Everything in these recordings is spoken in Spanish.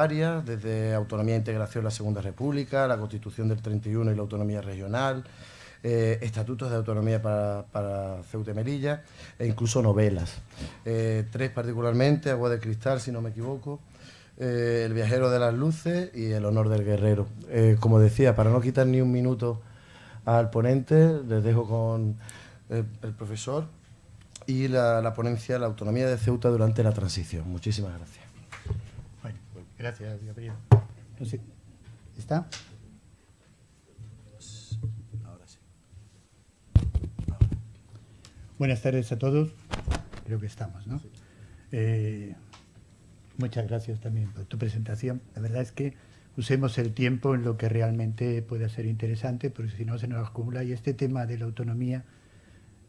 varias, desde autonomía e integración en la Segunda República, la Constitución del 31 y la autonomía regional, estatutos de autonomía para Ceuta y Melilla, e incluso novelas. Tres particularmente: Agua de Cristal, si no me equivoco, El viajero de las luces y El honor del guerrero. Como decía, para no quitar ni un minuto al ponente, les dejo con el profesor y la ponencia La autonomía de Ceuta durante la transición. Muchísimas gracias. Bueno, pues gracias, Gabriel. No sé, ¿está? Ahora sí. Buenas tardes a todos. Creo que estamos, ¿no? Sí. Muchas gracias también por tu presentación. La verdad es que usemos el tiempo en lo que realmente pueda ser interesante, porque si no se nos acumula. Y este tema de la autonomía,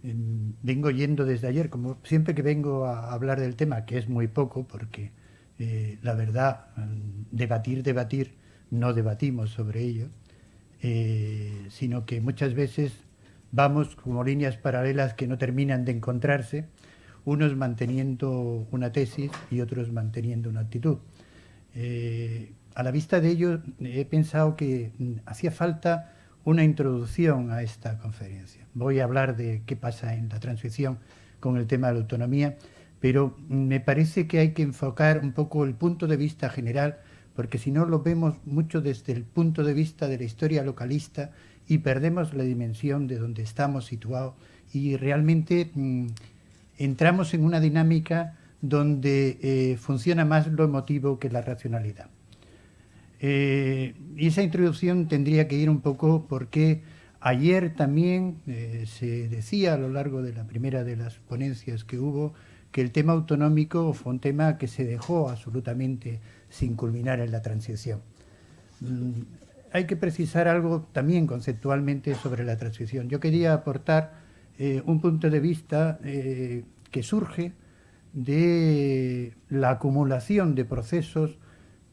vengo yendo desde ayer, como siempre que vengo a hablar del tema, que es muy poco, porque la verdad, debatir, no debatimos sobre ello, sino que muchas veces vamos como líneas paralelas que no terminan de encontrarse, unos manteniendo una tesis y otros manteniendo una actitud. A la vista de ello, he pensado que hacía falta una introducción a esta conferencia. Voy a hablar de qué pasa en la transición con el tema de la autonomía, pero me parece que hay que enfocar un poco el punto de vista general, porque si no lo vemos mucho desde el punto de vista de la historia localista y perdemos la dimensión de donde estamos situados y realmente entramos en una dinámica donde funciona más lo emotivo que la racionalidad. Y esa introducción tendría que ir un poco porque ayer también se decía a lo largo de la primera de las ponencias que hubo que el tema autonómico fue un tema que se dejó absolutamente sin culminar en la transición. Hay que precisar algo también conceptualmente sobre la transición. Yo quería aportar un punto de vista que surge de la acumulación de procesos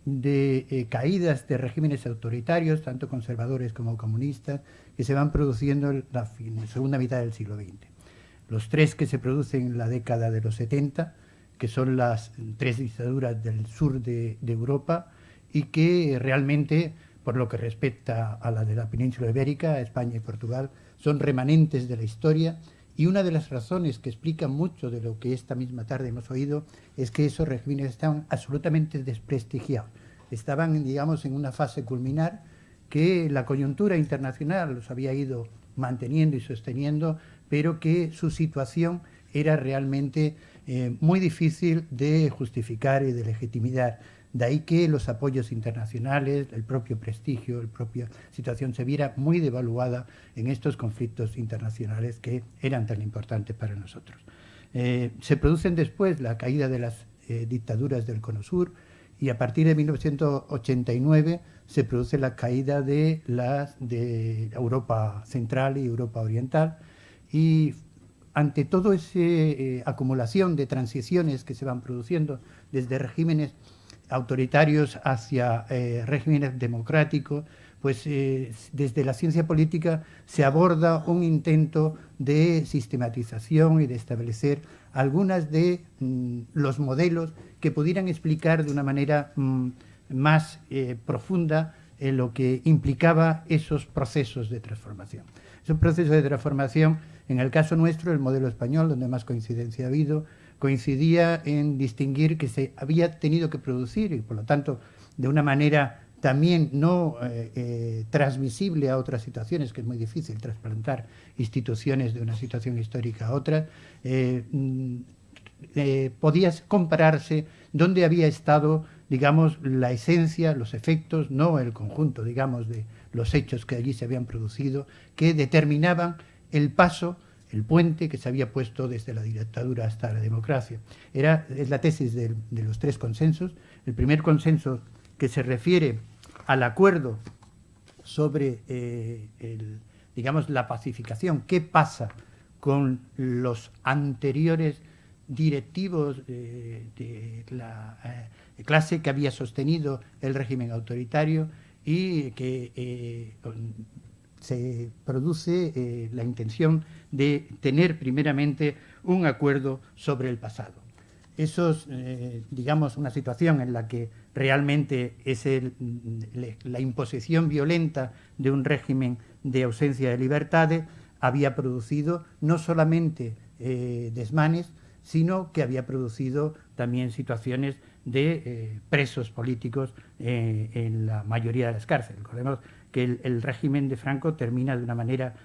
de caídas de regímenes autoritarios, tanto conservadores como comunistas, que se van produciendo en la segunda mitad del siglo XX. Los tres que se producen en la década de los 70, que son las tres dictaduras del sur de Europa y que realmente, por lo que respecta a la de la península ibérica, España y Portugal, son remanentes de la historia. Y una de las razones que explican mucho de lo que esta misma tarde hemos oído es que esos regímenes estaban absolutamente desprestigiados. Estaban, digamos, en una fase culminar que la coyuntura internacional los había ido manteniendo y sosteniendo, pero que su situación era realmente muy difícil de justificar y de legitimar. De ahí que los apoyos internacionales, el propio prestigio, la propia situación se viera muy devaluada en estos conflictos internacionales que eran tan importantes para nosotros. Se producen después la caída de las dictaduras del Cono Sur y a partir de 1989 se produce la caída de Europa Central y Europa Oriental, y ante toda esa acumulación de transiciones que se van produciendo desde regímenes autoritarios hacia regímenes democráticos, pues desde la ciencia política se aborda un intento de sistematización y de establecer algunas de los modelos que pudieran explicar de una manera más profunda lo que implicaba esos procesos de transformación. Esos procesos de transformación, en el caso nuestro, el modelo español, donde más coincidencia ha habido, coincidía en distinguir que se había tenido que producir y, por lo tanto, de una manera también no transmisible a otras situaciones, que es muy difícil trasplantar instituciones de una situación histórica a otra, podía compararse donde había estado, digamos, la esencia, los efectos, no el conjunto, digamos, de los hechos que allí se habían producido, que determinaban el paso, el puente que se había puesto desde la dictadura hasta la democracia. Es la tesis de los tres consensos. El primer consenso, que se refiere al acuerdo sobre digamos, la pacificación. ¿Qué pasa con los anteriores directivos de la clase que había sostenido el régimen autoritario y que se produce la intención de tener primeramente un acuerdo sobre el pasado? Eso es, digamos, una situación en la que realmente es la imposición violenta de un régimen de ausencia de libertades, había producido no solamente desmanes, sino que había producido también situaciones de presos políticos en la mayoría de las cárceles. Recordemos que el régimen de Franco termina de una manera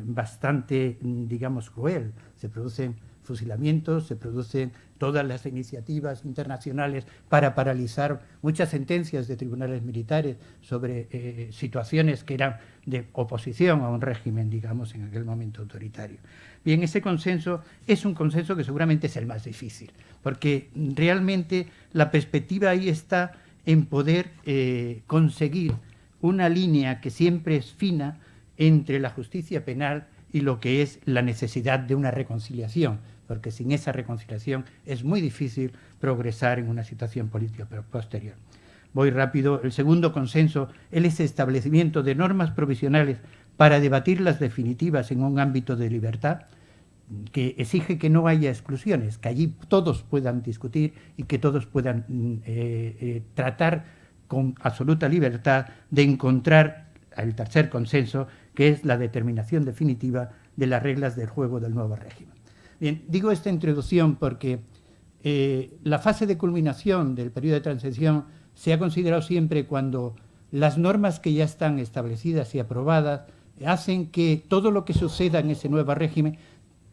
bastante, digamos, cruel. Se producen fusilamientos, se producen todas las iniciativas internacionales para paralizar muchas sentencias de tribunales militares sobre situaciones que eran de oposición a un régimen, digamos, en aquel momento autoritario. Bien, ese consenso es un consenso que seguramente es el más difícil, porque realmente la perspectiva ahí está en poder conseguir una línea que siempre es fina entre la justicia penal y lo que es la necesidad de una reconciliación, porque sin esa reconciliación es muy difícil progresar en una situación política posterior. Voy rápido. El segundo consenso es ese establecimiento de normas provisionales para debatir las definitivas en un ámbito de libertad, que exige que no haya exclusiones, que allí todos puedan discutir y que todos puedan tratar con absoluta libertad de encontrar el tercer consenso, que es la determinación definitiva de las reglas del juego del nuevo régimen. Bien, digo esta introducción porque la fase de culminación del periodo de transición se ha considerado siempre cuando las normas que ya están establecidas y aprobadas hacen que todo lo que suceda en ese nuevo régimen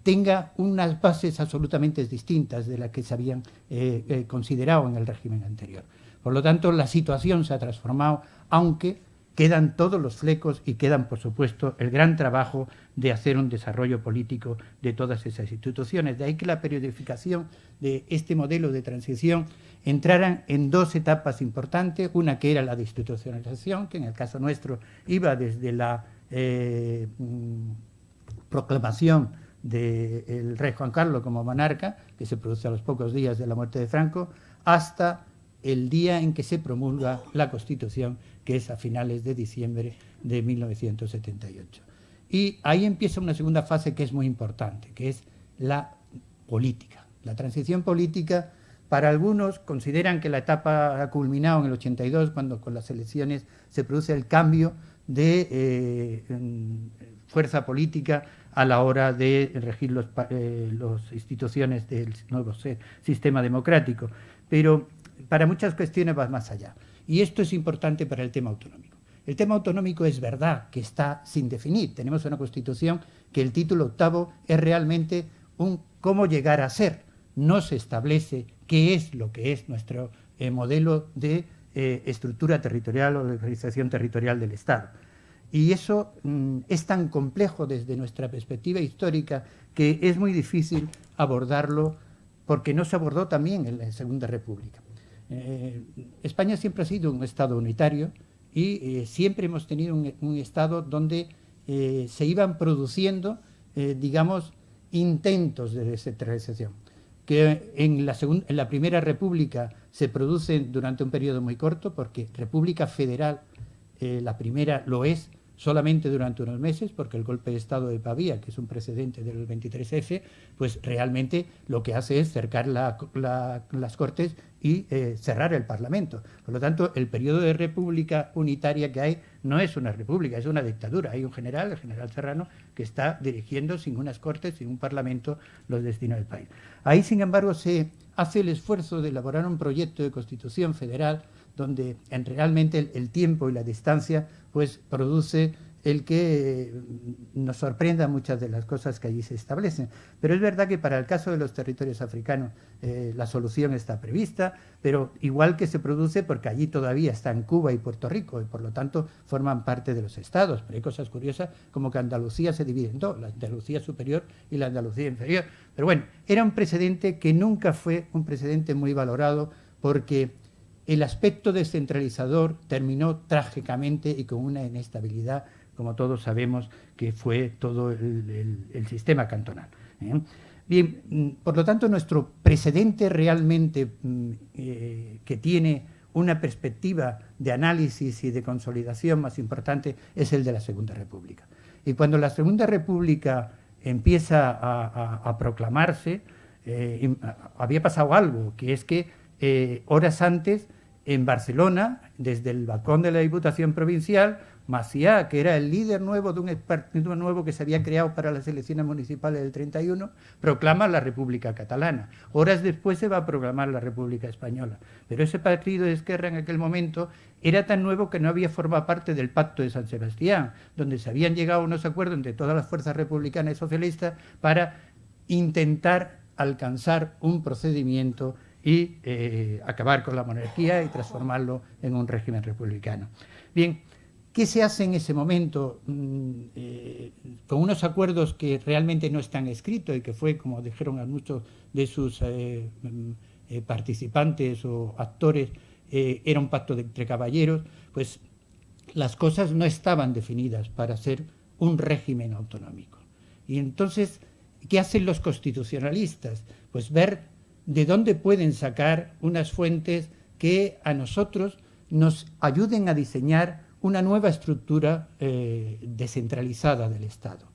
tenga unas bases absolutamente distintas de las que se habían considerado en el régimen anterior. Por lo tanto, la situación se ha transformado, aunque quedan todos los flecos y quedan, por supuesto, el gran trabajo de hacer un desarrollo político de todas esas instituciones. De ahí que la periodificación de este modelo de transición entraran en dos etapas importantes, una que era la de institucionalización, que en el caso nuestro iba desde la proclamación del rey Juan Carlos como monarca, que se produce a los pocos días de la muerte de Franco, hasta el día en que se promulga la Constitución, que es a finales de diciembre de 1978. Y ahí empieza una segunda fase que es muy importante, que es la política. La transición política, para algunos consideran que la etapa ha culminado en el 82, cuando con las elecciones se produce el cambio de fuerza política a la hora de regir las instituciones del nuevo sistema democrático. Pero para muchas cuestiones va más allá. Y esto es importante para el tema autonómico. El tema autonómico es verdad que está sin definir. Tenemos una Constitución que el título octavo es realmente un cómo llegar a ser. No se establece qué es lo que es nuestro modelo de estructura territorial o de organización territorial del Estado. Y eso es tan complejo desde nuestra perspectiva histórica que es muy difícil abordarlo porque no se abordó también en la Segunda República. España siempre ha sido un Estado unitario y siempre hemos tenido un Estado donde se iban produciendo, digamos, intentos de descentralización, que en la Primera República se producen durante un periodo muy corto, porque República Federal, la primera lo es solamente durante unos meses, porque el golpe de Estado de Pavía, que es un precedente del 23F, pues realmente lo que hace es cercar las Cortes y cerrar el Parlamento. Por lo tanto, el periodo de república unitaria que hay no es una república, es una dictadura. Hay un general, el general Serrano, que está dirigiendo sin unas Cortes, sin un Parlamento, los destinos del país. Ahí, sin embargo, se hace el esfuerzo de elaborar un proyecto de Constitución Federal donde realmente el tiempo y la distancia pues produce el que nos sorprenda muchas de las cosas que allí se establecen. Pero es verdad que para el caso de los territorios africanos la solución está prevista, pero igual que se produce porque allí todavía están Cuba y Puerto Rico y por lo tanto forman parte de los estados. Pero hay cosas curiosas como que Andalucía se divide en dos, la Andalucía superior y la Andalucía inferior. Pero bueno, era un precedente que nunca fue un precedente muy valorado porque el aspecto descentralizador terminó trágicamente y con una inestabilidad, como todos sabemos, que fue todo el sistema cantonal. Bien, por lo tanto, nuestro precedente realmente que tiene una perspectiva de análisis y de consolidación más importante es el de la Segunda República. Y cuando la Segunda República empieza a proclamarse, había pasado algo, que es que horas antes en Barcelona, desde el balcón de la Diputación Provincial, Macià, que era el líder nuevo de un partido nuevo que se había creado para las elecciones municipales del 31, proclama la República Catalana. Horas después se va a proclamar la República Española. Pero ese partido de Esquerra en aquel momento era tan nuevo que no había formado parte del Pacto de San Sebastián, donde se habían llegado a unos acuerdos entre todas las fuerzas republicanas y socialistas para intentar alcanzar un procedimiento y acabar con la monarquía y transformarlo en un régimen republicano. Bien, ¿qué se hace en ese momento con unos acuerdos que realmente no están escritos y que fue, como dijeron a muchos de sus participantes o actores, era un pacto entre caballeros? Pues las cosas no estaban definidas para ser un régimen autonómico. Y entonces, ¿qué hacen los constitucionalistas? Pues ver de dónde pueden sacar unas fuentes que a nosotros nos ayuden a diseñar una nueva estructura descentralizada del Estado.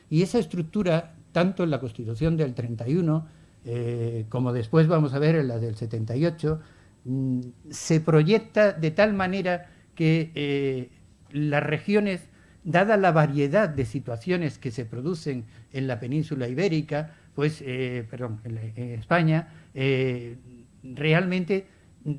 Y esa estructura, tanto en la Constitución del 31, como después vamos a ver en la del 78, se proyecta de tal manera que las regiones, dada la variedad de situaciones que se producen en la península ibérica, pues, en España, realmente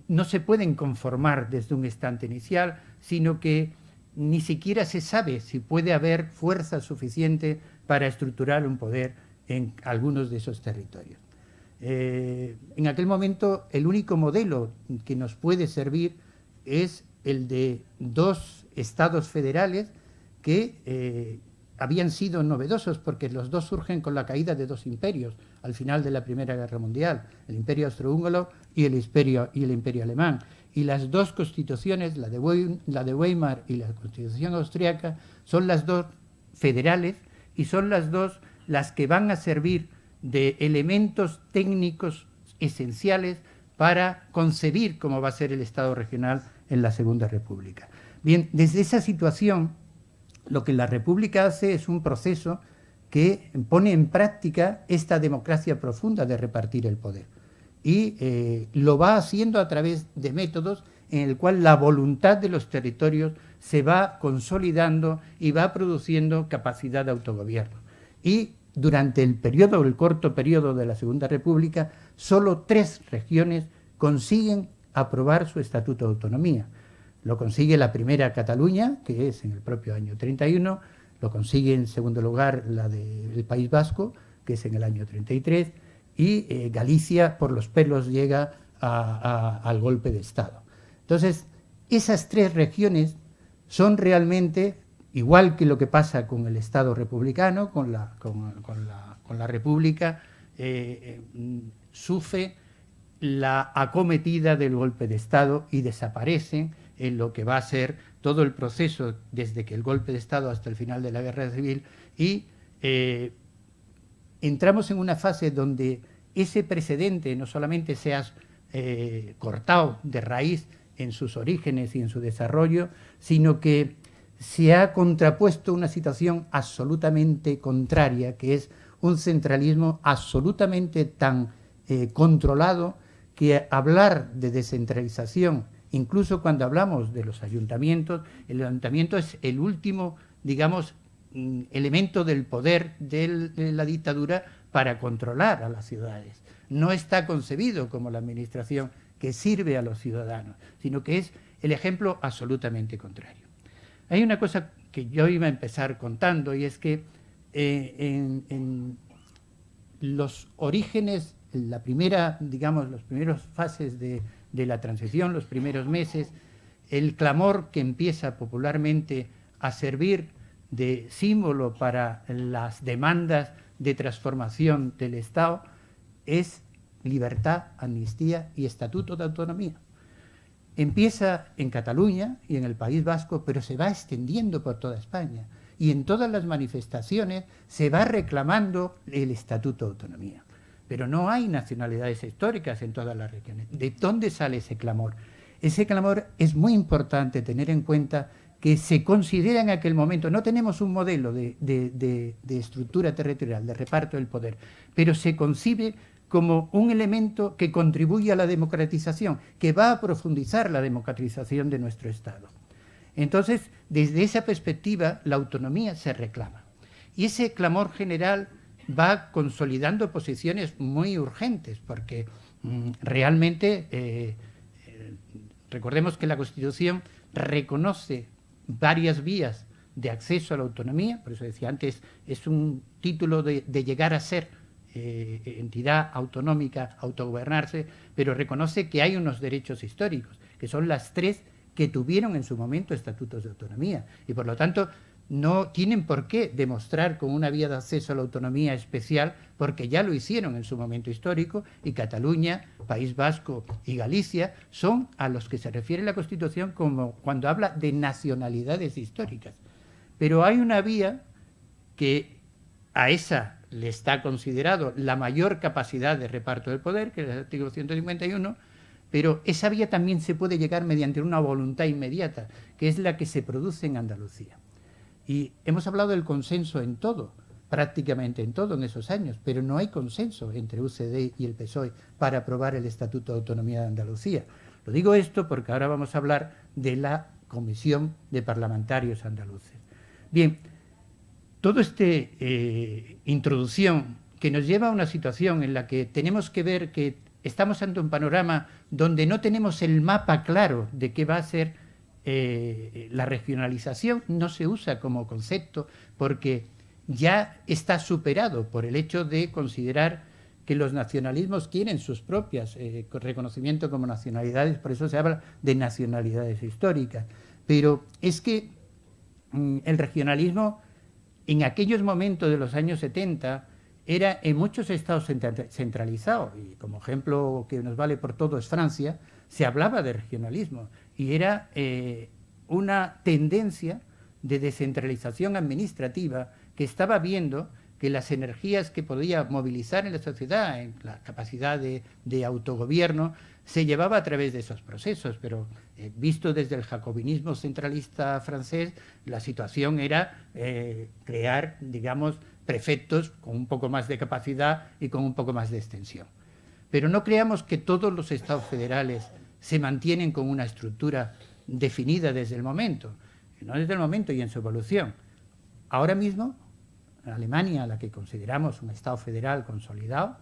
no se pueden conformar desde un instante inicial, sino que ni siquiera se sabe si puede haber fuerza suficiente para estructurar un poder en algunos de esos territorios. En aquel momento, el único modelo que nos puede servir es el de dos estados federales que habían sido novedosos porque los dos surgen con la caída de dos imperios al final de la Primera Guerra Mundial, el Imperio Austrohúngaro y el Imperio Alemán. Y las dos constituciones, la de Weimar y la Constitución austriaca, son las dos federales y son las dos las que van a servir de elementos técnicos esenciales para concebir cómo va a ser el Estado regional en la Segunda República. Bien, desde esa situación, lo que la República hace es un proceso que pone en práctica esta democracia profunda de repartir el poder. Y lo va haciendo a través de métodos en el cual la voluntad de los territorios se va consolidando y va produciendo capacidad de autogobierno. Y durante el corto periodo de la Segunda República, solo 3 regiones consiguen aprobar su Estatuto de Autonomía. Lo consigue la primera Cataluña, que es en el propio año 31, lo consigue en segundo lugar la del País Vasco, que es en el año 33, y Galicia por los pelos llega al golpe de Estado. Entonces, esas 3 regiones son realmente, igual que lo que pasa con el Estado republicano, con la República, sufre la acometida del golpe de Estado y desaparecen en lo que va a ser todo el proceso desde que el golpe de Estado hasta el final de la Guerra Civil, y entramos en una fase donde ese precedente no solamente se ha cortado de raíz en sus orígenes y en su desarrollo, sino que se ha contrapuesto una situación absolutamente contraria, que es un centralismo absolutamente tan controlado que hablar de descentralización, incluso cuando hablamos de los ayuntamientos, el ayuntamiento es el último, digamos, elemento del poder de la dictadura para controlar a las ciudades. No está concebido como la administración que sirve a los ciudadanos, sino que es el ejemplo absolutamente contrario. Hay una cosa que yo iba a empezar contando, y es que en los orígenes, la primera, digamos, las primeras fases de la transición, los primeros meses, el clamor que empieza popularmente a servir de símbolo para las demandas de transformación del Estado es libertad, amnistía y estatuto de autonomía. Empieza en Cataluña y en el País Vasco, pero se va extendiendo por toda España. Y en todas las manifestaciones se va reclamando el estatuto de autonomía. Pero no hay nacionalidades históricas en todas las regiones. ¿De dónde sale ese clamor? Ese clamor es muy importante tener en cuenta que se considera en aquel momento, no tenemos un modelo de estructura territorial, de reparto del poder, pero se concibe como un elemento que contribuye a la democratización, que va a profundizar la democratización de nuestro Estado. Entonces, desde esa perspectiva, la autonomía se reclama. Y ese clamor general va consolidando posiciones muy urgentes, porque realmente, recordemos que la Constitución reconoce varias vías de acceso a la autonomía, por eso decía antes, es un título de llegar a ser entidad autonómica, autogobernarse, pero reconoce que hay unos derechos históricos, que son las tres que tuvieron en su momento estatutos de autonomía, y por lo tanto no tienen por qué demostrar con una vía de acceso a la autonomía especial, porque ya lo hicieron en su momento histórico, y Cataluña, País Vasco y Galicia son a los que se refiere la Constitución como cuando habla de nacionalidades históricas. Pero hay una vía que a esa le está considerado la mayor capacidad de reparto del poder, que es el artículo 151, pero esa vía también se puede llegar mediante una voluntad inmediata, que es la que se produce en Andalucía. Y hemos hablado del consenso en todo, prácticamente en todo en esos años, pero no hay consenso entre UCD y el PSOE para aprobar el Estatuto de Autonomía de Andalucía. Lo digo esto porque ahora vamos a hablar de la Comisión de Parlamentarios Andaluces. Bien, toda esta introducción que nos lleva a una situación en la que tenemos que ver que estamos ante un panorama donde no tenemos el mapa claro de qué va a ser la regionalización, no se usa como concepto porque ya está superado por el hecho de considerar que los nacionalismos quieren sus propias reconocimiento como nacionalidades, por eso se habla de nacionalidades históricas. Pero es que el regionalismo en aquellos momentos de los años 70 era en muchos estados centralizados, y como ejemplo que nos vale por todo es Francia, se hablaba de regionalismo, y era una tendencia de descentralización administrativa que estaba viendo que las energías que podía movilizar en la sociedad, en la capacidad de autogobierno, se llevaba a través de esos procesos, pero visto desde el jacobinismo centralista francés, la situación era crear, digamos, prefectos con un poco más de capacidad y con un poco más de extensión. Pero no creamos que todos los estados federales se mantienen con una estructura definida desde el momento, no desde el momento y en su evolución. Ahora mismo, Alemania, a la que consideramos un Estado federal consolidado,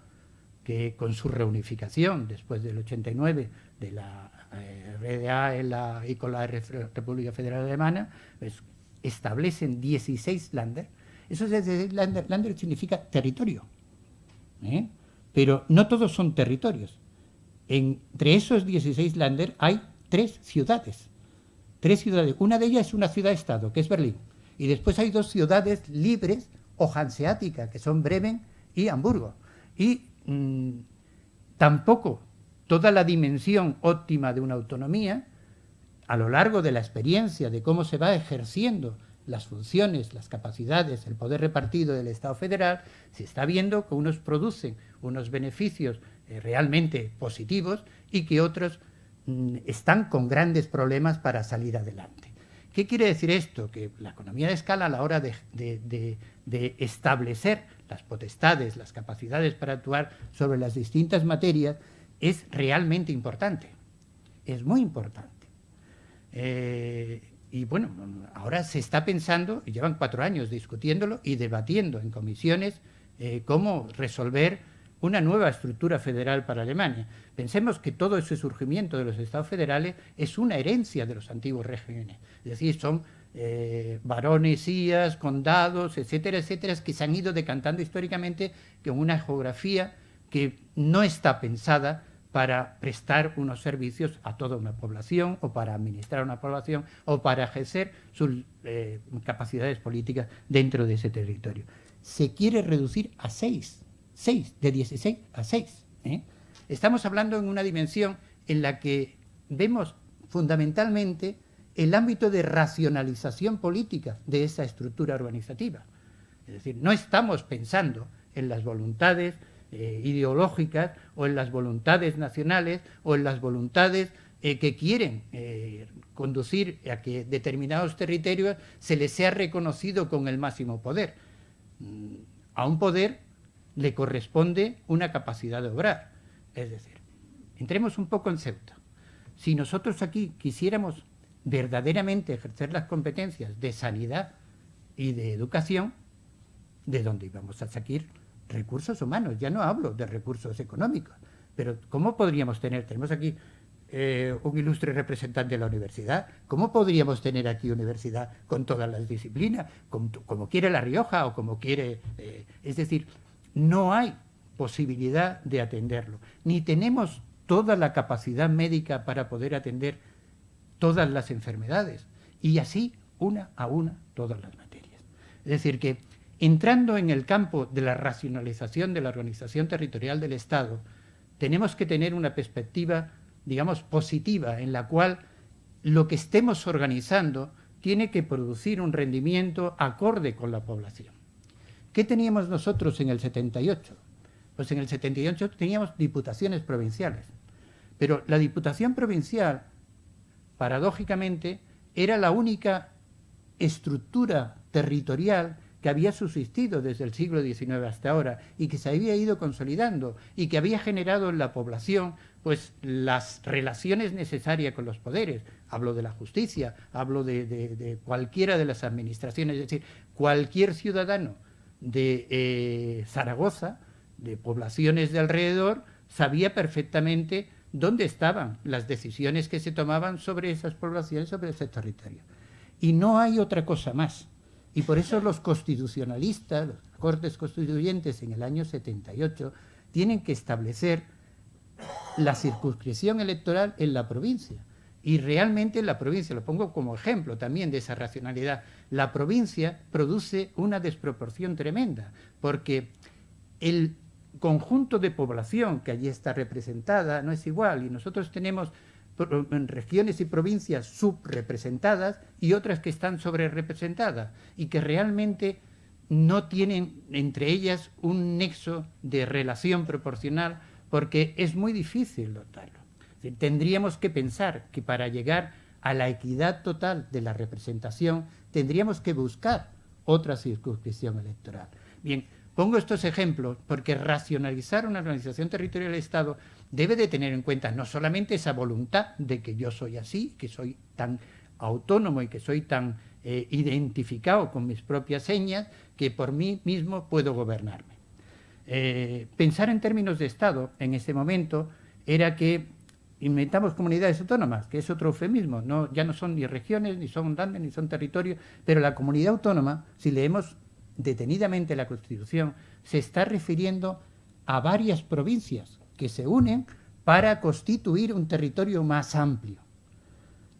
que con su reunificación después del 89 de la RDA y con la República Federal Alemana, pues, establecen 16 Länder. Esos 16 Länder significa territorio, pero no todos son territorios. Entre esos 16 Länder hay tres ciudades. Una de ellas es una ciudad-estado, que es Berlín. Y después hay dos ciudades libres o hanseáticas, que son Bremen y Hamburgo. Y tampoco toda la dimensión óptima de una autonomía, a lo largo de la experiencia de cómo se va ejerciendo las funciones, las capacidades, el poder repartido del Estado federal, se está viendo que unos producen unos beneficios realmente positivos y que otros están con grandes problemas para salir adelante. ¿Qué quiere decir esto? Que la economía de escala, a la hora de establecer las potestades, las capacidades para actuar sobre las distintas materias, es realmente importante, es muy importante. Y bueno, ahora se está pensando, y llevan 4 años discutiéndolo y debatiendo en comisiones cómo resolver una nueva estructura federal para Alemania. Pensemos que todo ese surgimiento de los estados federales es una herencia de los antiguos regímenes, es decir, son baronesías, condados, etcétera, etcétera, que se han ido decantando históricamente con una geografía que no está pensada para prestar unos servicios a toda una población o para administrar una población o para ejercer sus capacidades políticas dentro de ese territorio. Se quiere reducir a 6, de 16 a 6. Estamos hablando en una dimensión en la que vemos fundamentalmente el ámbito de racionalización política de esa estructura organizativa. Es decir, no estamos pensando en las voluntades ideológicas o en las voluntades nacionales o en las voluntades que quieren conducir a que determinados territorios se les sea reconocido con el máximo poder. A un poder le corresponde una capacidad de obrar. Es decir, entremos un poco en Ceuta. Si nosotros aquí quisiéramos verdaderamente ejercer las competencias de sanidad y de educación, ¿de dónde íbamos a sacar recursos humanos? Ya no hablo de recursos económicos, pero ¿cómo podríamos tener? Tenemos aquí un ilustre representante de la universidad. ¿Cómo podríamos tener aquí universidad con todas las disciplinas, como quiere La Rioja o como quiere? Es decir, no hay posibilidad de atenderlo, ni tenemos toda la capacidad médica para poder atender todas las enfermedades, y así, una a una, todas las materias. Es decir, que entrando en el campo de la racionalización de la organización territorial del Estado, tenemos que tener una perspectiva, digamos, positiva, en la cual lo que estemos organizando tiene que producir un rendimiento acorde con la población. ¿Qué teníamos nosotros en el 78? Pues en el 78 teníamos diputaciones provinciales, pero la Diputación Provincial, paradójicamente, era la única estructura territorial que había subsistido desde el siglo XIX hasta ahora y que se había ido consolidando y que había generado en la población pues las relaciones necesarias con los poderes. Hablo de la justicia, hablo de cualquiera de las administraciones, es decir, cualquier ciudadano de Zaragoza, de poblaciones de alrededor, sabía perfectamente dónde estaban las decisiones que se tomaban sobre esas poblaciones, sobre ese territorio. Y no hay otra cosa más. Y por eso los constitucionalistas, los Cortes Constituyentes en el año 78, tienen que establecer la circunscripción electoral en la provincia. Y realmente en la provincia, lo pongo como ejemplo también de esa racionalidad, la provincia produce una desproporción tremenda, porque el conjunto de población que allí está representada no es igual, y nosotros tenemos regiones y provincias subrepresentadas y otras que están sobrerepresentadas y que realmente no tienen entre ellas un nexo de relación proporcional, porque es muy difícil dotarlo. Tendríamos que pensar que para llegar a la equidad total de la representación tendríamos que buscar otra circunscripción electoral. Bien, pongo estos ejemplos porque racionalizar una organización territorial del Estado debe de tener en cuenta no solamente esa voluntad de que yo soy así, que soy tan autónomo y que soy tan identificado con mis propias señas, que por mí mismo puedo gobernarme. Pensar en términos de Estado en ese momento era que inventamos comunidades autónomas, que es otro eufemismo, ya no son ni regiones, ni son andes, ni son territorios, pero la comunidad autónoma, si leemos detenidamente la Constitución, se está refiriendo a varias provincias que se unen para constituir un territorio más amplio.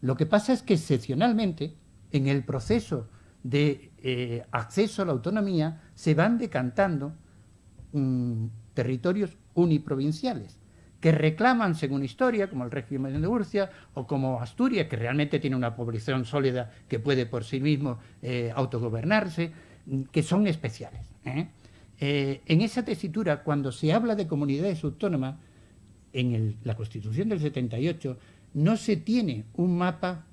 Lo que pasa es que excepcionalmente, en el proceso de acceso a la autonomía, se van decantando territorios uniprovinciales que reclaman, según historia, como el régimen de Murcia o como Asturias, que realmente tiene una población sólida que puede por sí mismo autogobernarse, que son especiales. En esa tesitura, cuando se habla de comunidades autónomas, en la Constitución del 78, no se tiene un mapa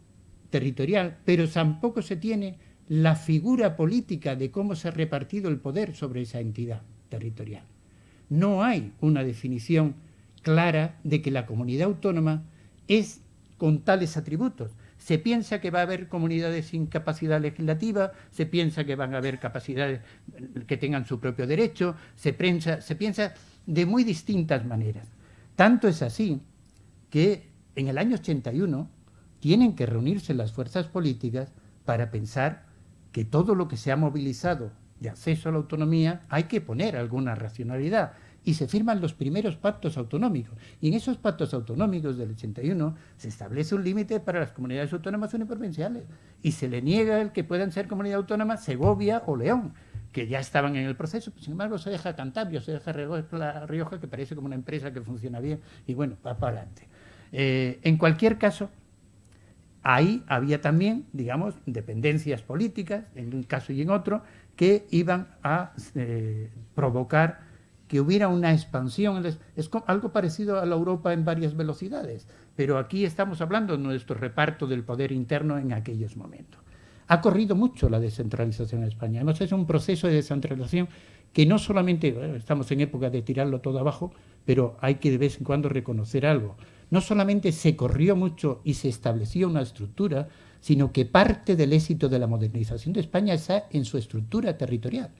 territorial, pero tampoco se tiene la figura política de cómo se ha repartido el poder sobre esa entidad territorial. No hay una definición clara de que la comunidad autónoma es con tales atributos. Se piensa que va a haber comunidades sin capacidad legislativa, se piensa que van a haber capacidades que tengan su propio derecho, se piensa de muy distintas maneras. Tanto es así que en el año 81 tienen que reunirse las fuerzas políticas para pensar que todo lo que se ha movilizado de acceso a la autonomía hay que poner alguna racionalidad. Y se firman los primeros pactos autonómicos. Y en esos pactos autonómicos del 81 se establece un límite para las comunidades autónomas uniprovinciales. Y se le niega el que puedan ser comunidad autónoma Segovia o León, que ya estaban en el proceso. Pues, sin embargo, se deja Cantabria, se deja La Rioja, que parece como una empresa que funciona bien. Y bueno, va para adelante. En cualquier caso, ahí había también, digamos, dependencias políticas, en un caso y en otro, que iban a provocar que hubiera una expansión. Es algo parecido a la Europa en varias velocidades, pero aquí estamos hablando de nuestro reparto del poder interno en aquellos momentos. Ha corrido mucho la descentralización en España. Hemos hecho un proceso de descentralización que no solamente, estamos en época de tirarlo todo abajo, pero hay que de vez en cuando reconocer algo. No solamente se corrió mucho y se estableció una estructura, sino que parte del éxito de la modernización de España está en su estructura territorial,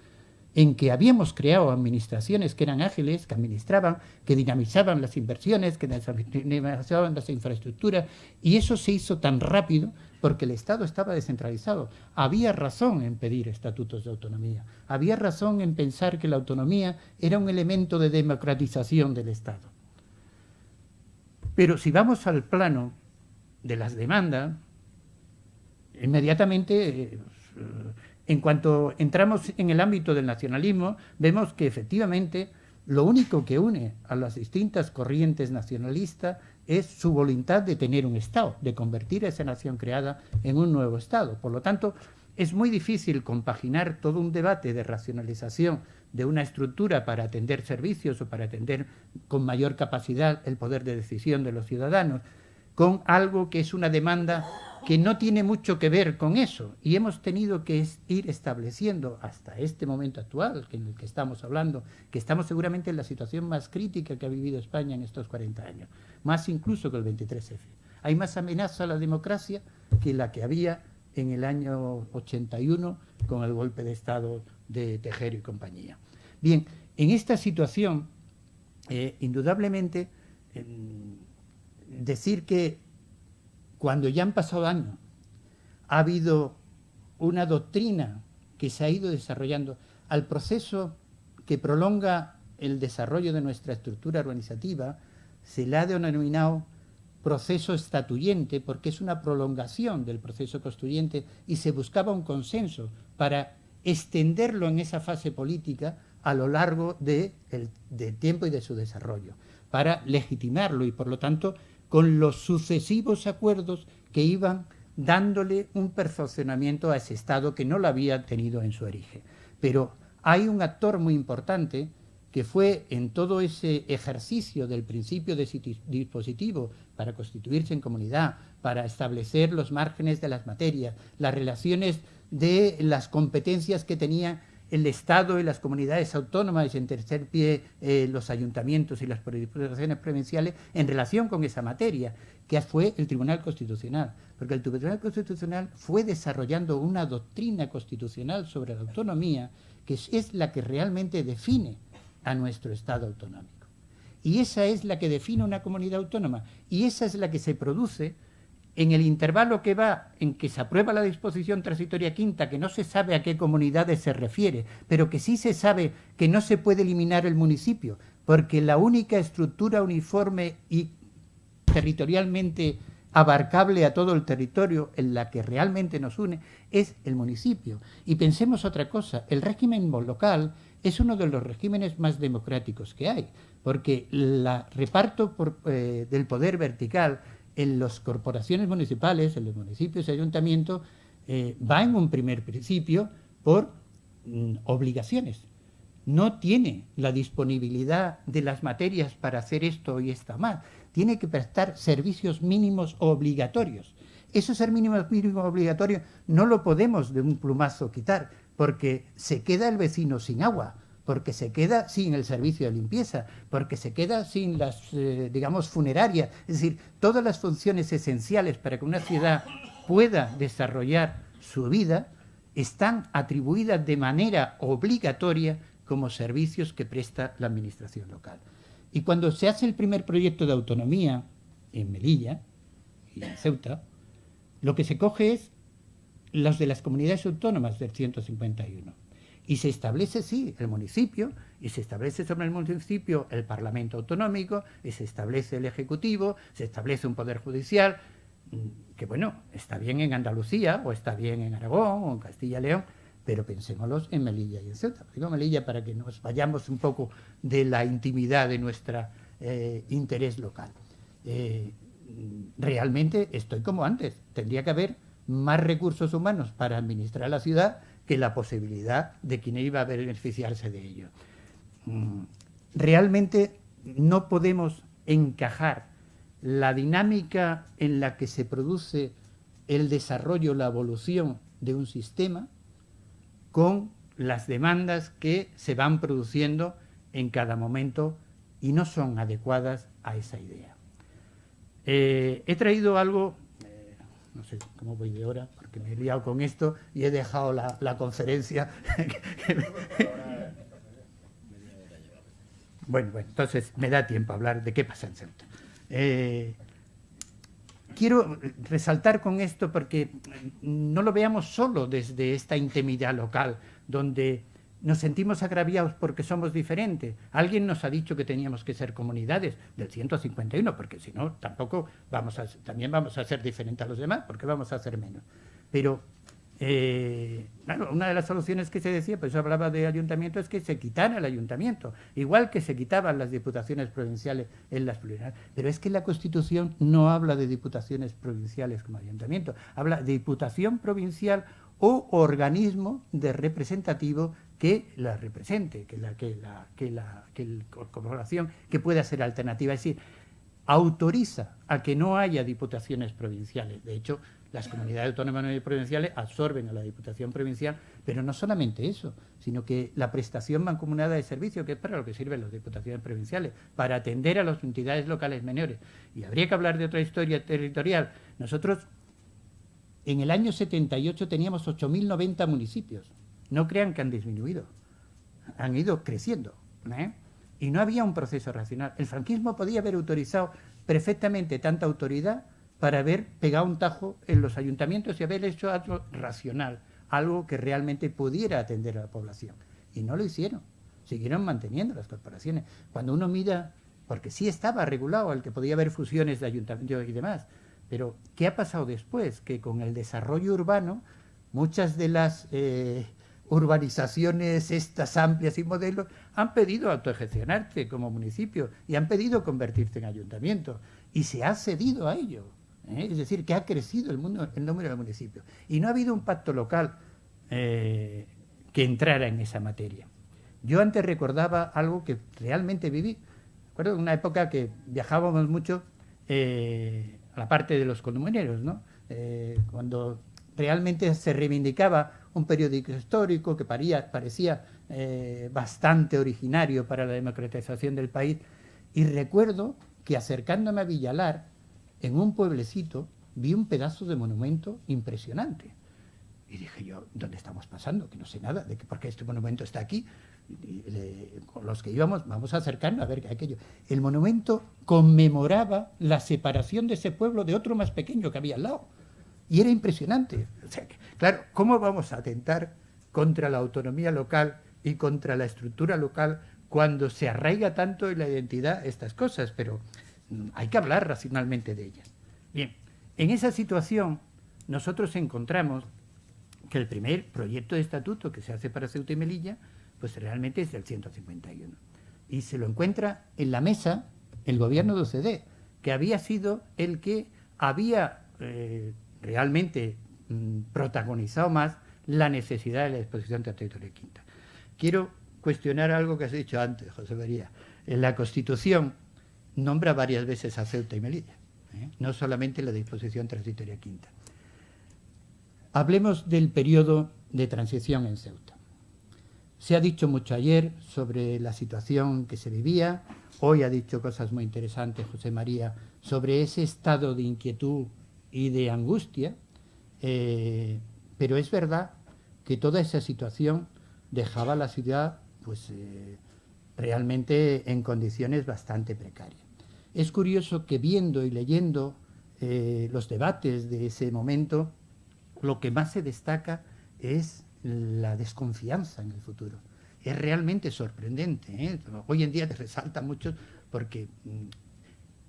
en que habíamos creado administraciones que eran ágiles, que administraban, que dinamizaban las inversiones, que dinamizaban las infraestructuras, y eso se hizo tan rápido porque el Estado estaba descentralizado. Había razón en pedir estatutos de autonomía, había razón en pensar que la autonomía era un elemento de democratización del Estado. Pero si vamos al plano de las demandas, inmediatamente, en cuanto entramos en el ámbito del nacionalismo, vemos que efectivamente lo único que une a las distintas corrientes nacionalistas es su voluntad de tener un Estado, de convertir a esa nación creada en un nuevo Estado. Por lo tanto, es muy difícil compaginar todo un debate de racionalización de una estructura para atender servicios o para atender con mayor capacidad el poder de decisión de los ciudadanos, con algo que es una demanda que no tiene mucho que ver con eso. Y hemos tenido que ir estableciendo hasta este momento actual, en el que estamos hablando, que estamos seguramente en la situación más crítica que ha vivido España en estos 40 años, más incluso que el 23F. Hay más amenaza a la democracia que la que había en el año 81 con el golpe de Estado de Tejero y compañía. Bien, en esta situación, indudablemente, decir que cuando ya han pasado años ha habido una doctrina que se ha ido desarrollando al proceso que prolonga el desarrollo de nuestra estructura organizativa, se le ha denominado proceso estatuyente porque es una prolongación del proceso constituyente y se buscaba un consenso para extenderlo en esa fase política a lo largo del tiempo y de su desarrollo, para legitimarlo y, por lo tanto, con los sucesivos acuerdos que iban dándole un perfeccionamiento a ese Estado que no lo había tenido en su origen. Pero hay un actor muy importante que fue en todo ese ejercicio del principio dispositivo para constituirse en comunidad, para establecer los márgenes de las materias, las relaciones de las competencias que tenía el Estado y las comunidades autónomas, y en tercer pie los ayuntamientos y las diputaciones provinciales en relación con esa materia, que fue el Tribunal Constitucional. Porque el Tribunal Constitucional fue desarrollando una doctrina constitucional sobre la autonomía que es la que realmente define a nuestro Estado autonómico. Y esa es la que define una comunidad autónoma, y esa es la que se produce en el intervalo que va en que se aprueba la disposición transitoria quinta, que no se sabe a qué comunidades se refiere, pero que sí se sabe que no se puede eliminar el municipio, porque la única estructura uniforme y territorialmente abarcable a todo el territorio en la que realmente nos une es el municipio. Y pensemos otra cosa, el régimen local es uno de los regímenes más democráticos que hay, porque el reparto del poder vertical en las corporaciones municipales, en los municipios y ayuntamientos, va en un primer principio por obligaciones. No tiene la disponibilidad de las materias para hacer esto y esta más. Tiene que prestar servicios mínimos obligatorios. Esos servicios mínimos obligatorios no lo podemos de un plumazo quitar, porque se queda el vecino sin agua, porque se queda sin el servicio de limpieza, porque se queda sin las, digamos, funerarias. Es decir, todas las funciones esenciales para que una ciudad pueda desarrollar su vida están atribuidas de manera obligatoria como servicios que presta la administración local. Y cuando se hace el primer proyecto de autonomía en Melilla y en Ceuta, lo que se coge es los de las comunidades autónomas del 151. Y se establece, sí, el municipio, y se establece sobre el municipio el Parlamento Autonómico, y se establece el Ejecutivo, se establece un Poder Judicial, que bueno, está bien en Andalucía, o está bien en Aragón, o en Castilla y León, pero pensémoslos en Melilla y en Ceuta. Digo Melilla para que nos vayamos un poco de la intimidad de nuestro interés local. Realmente estoy como antes, tendría que haber más recursos humanos para administrar la ciudad que la posibilidad de quien iba a beneficiarse de ello. Realmente no podemos encajar la dinámica en la que se produce el desarrollo, la evolución de un sistema con las demandas que se van produciendo en cada momento y no son adecuadas a esa idea. He traído algo, no sé cómo voy de hora, porque me he liado con esto y he dejado la conferencia. Bueno, entonces me da tiempo a hablar de qué pasa en Ceuta. Quiero resaltar con esto porque no lo veamos solo desde esta intimidad local, donde nos sentimos agraviados porque somos diferentes. Alguien nos ha dicho que teníamos que ser comunidades del 151, porque si no, tampoco también vamos a ser diferentes a los demás, porque vamos a hacer menos. Pero, claro, una de las soluciones que se decía, pues hablaba de ayuntamiento, es que se quitara el ayuntamiento, igual que se quitaban las diputaciones provinciales en las plurales. Pero es que la Constitución no habla de diputaciones provinciales como ayuntamiento, habla de diputación provincial o organismo de representativo que la represente, que la corporación que pueda ser alternativa. Es decir, autoriza a que no haya diputaciones provinciales. De hecho, las comunidades autónomas y provinciales absorben a la Diputación Provincial, pero no solamente eso, sino que la prestación mancomunada de servicio, que es para lo que sirven las Diputaciones Provinciales, para atender a las entidades locales menores. Y habría que hablar de otra historia territorial. Nosotros, en el año 78, teníamos 8.090 municipios. No crean que han disminuido, han ido creciendo, ¿eh? Y no había un proceso racional. El franquismo podía haber autorizado perfectamente tanta autoridad para haber pegado un tajo en los ayuntamientos y haber hecho algo racional, algo que realmente pudiera atender a la población. Y no lo hicieron, siguieron manteniendo las corporaciones. Cuando uno mira, porque sí estaba regulado el que podía haber fusiones de ayuntamientos y demás, pero ¿qué ha pasado después? Que con el desarrollo urbano, muchas de las urbanizaciones estas amplias y modelos han pedido autogestionarse como municipio y han pedido convertirse en ayuntamiento y se ha cedido a ello, ¿eh? Es decir, que ha crecido el número de municipios y no ha habido un pacto local que entrara en esa materia. Yo antes recordaba algo que realmente viví. Recuerdo una época que viajábamos mucho a la parte de los columneros, ¿no? Cuando realmente se reivindicaba un periódico histórico que parecía bastante originario para la democratización del país. Y recuerdo que acercándome a Villalar, en un pueblecito, vi un pedazo de monumento impresionante. Y dije yo, ¿dónde estamos pasando? Que no sé nada de por qué este monumento está aquí. Con los que íbamos, vamos a acercarnos a ver qué es aquello. El monumento conmemoraba la separación de ese pueblo de otro más pequeño que había al lado. Y era impresionante. O sea, claro, ¿cómo vamos a atentar contra la autonomía local y contra la estructura local cuando se arraiga tanto en la identidad estas cosas? Pero hay que hablar racionalmente de ellas. Bien, en esa situación nosotros encontramos que el primer proyecto de estatuto que se hace para Ceuta y Melilla, pues realmente es del 151. Y se lo encuentra en la mesa el gobierno de UCD, que había sido el que había realmente protagonizado más la necesidad de la disposición territorial quinta. Quiero cuestionar algo que has dicho antes, José María. En la Constitución nombra varias veces a Ceuta y Melilla, no solamente la disposición transitoria quinta. Hablemos del periodo de transición en Ceuta. Se ha dicho mucho ayer sobre la situación que se vivía, hoy ha dicho cosas muy interesantes José María sobre ese estado de inquietud y de angustia, pero es verdad que toda esa situación dejaba a la ciudad pues, realmente en condiciones bastante precarias. Es curioso que viendo y leyendo los debates de ese momento, lo que más se destaca es la desconfianza en el futuro. Es realmente sorprendente, ¿eh? Hoy en día te resalta mucho porque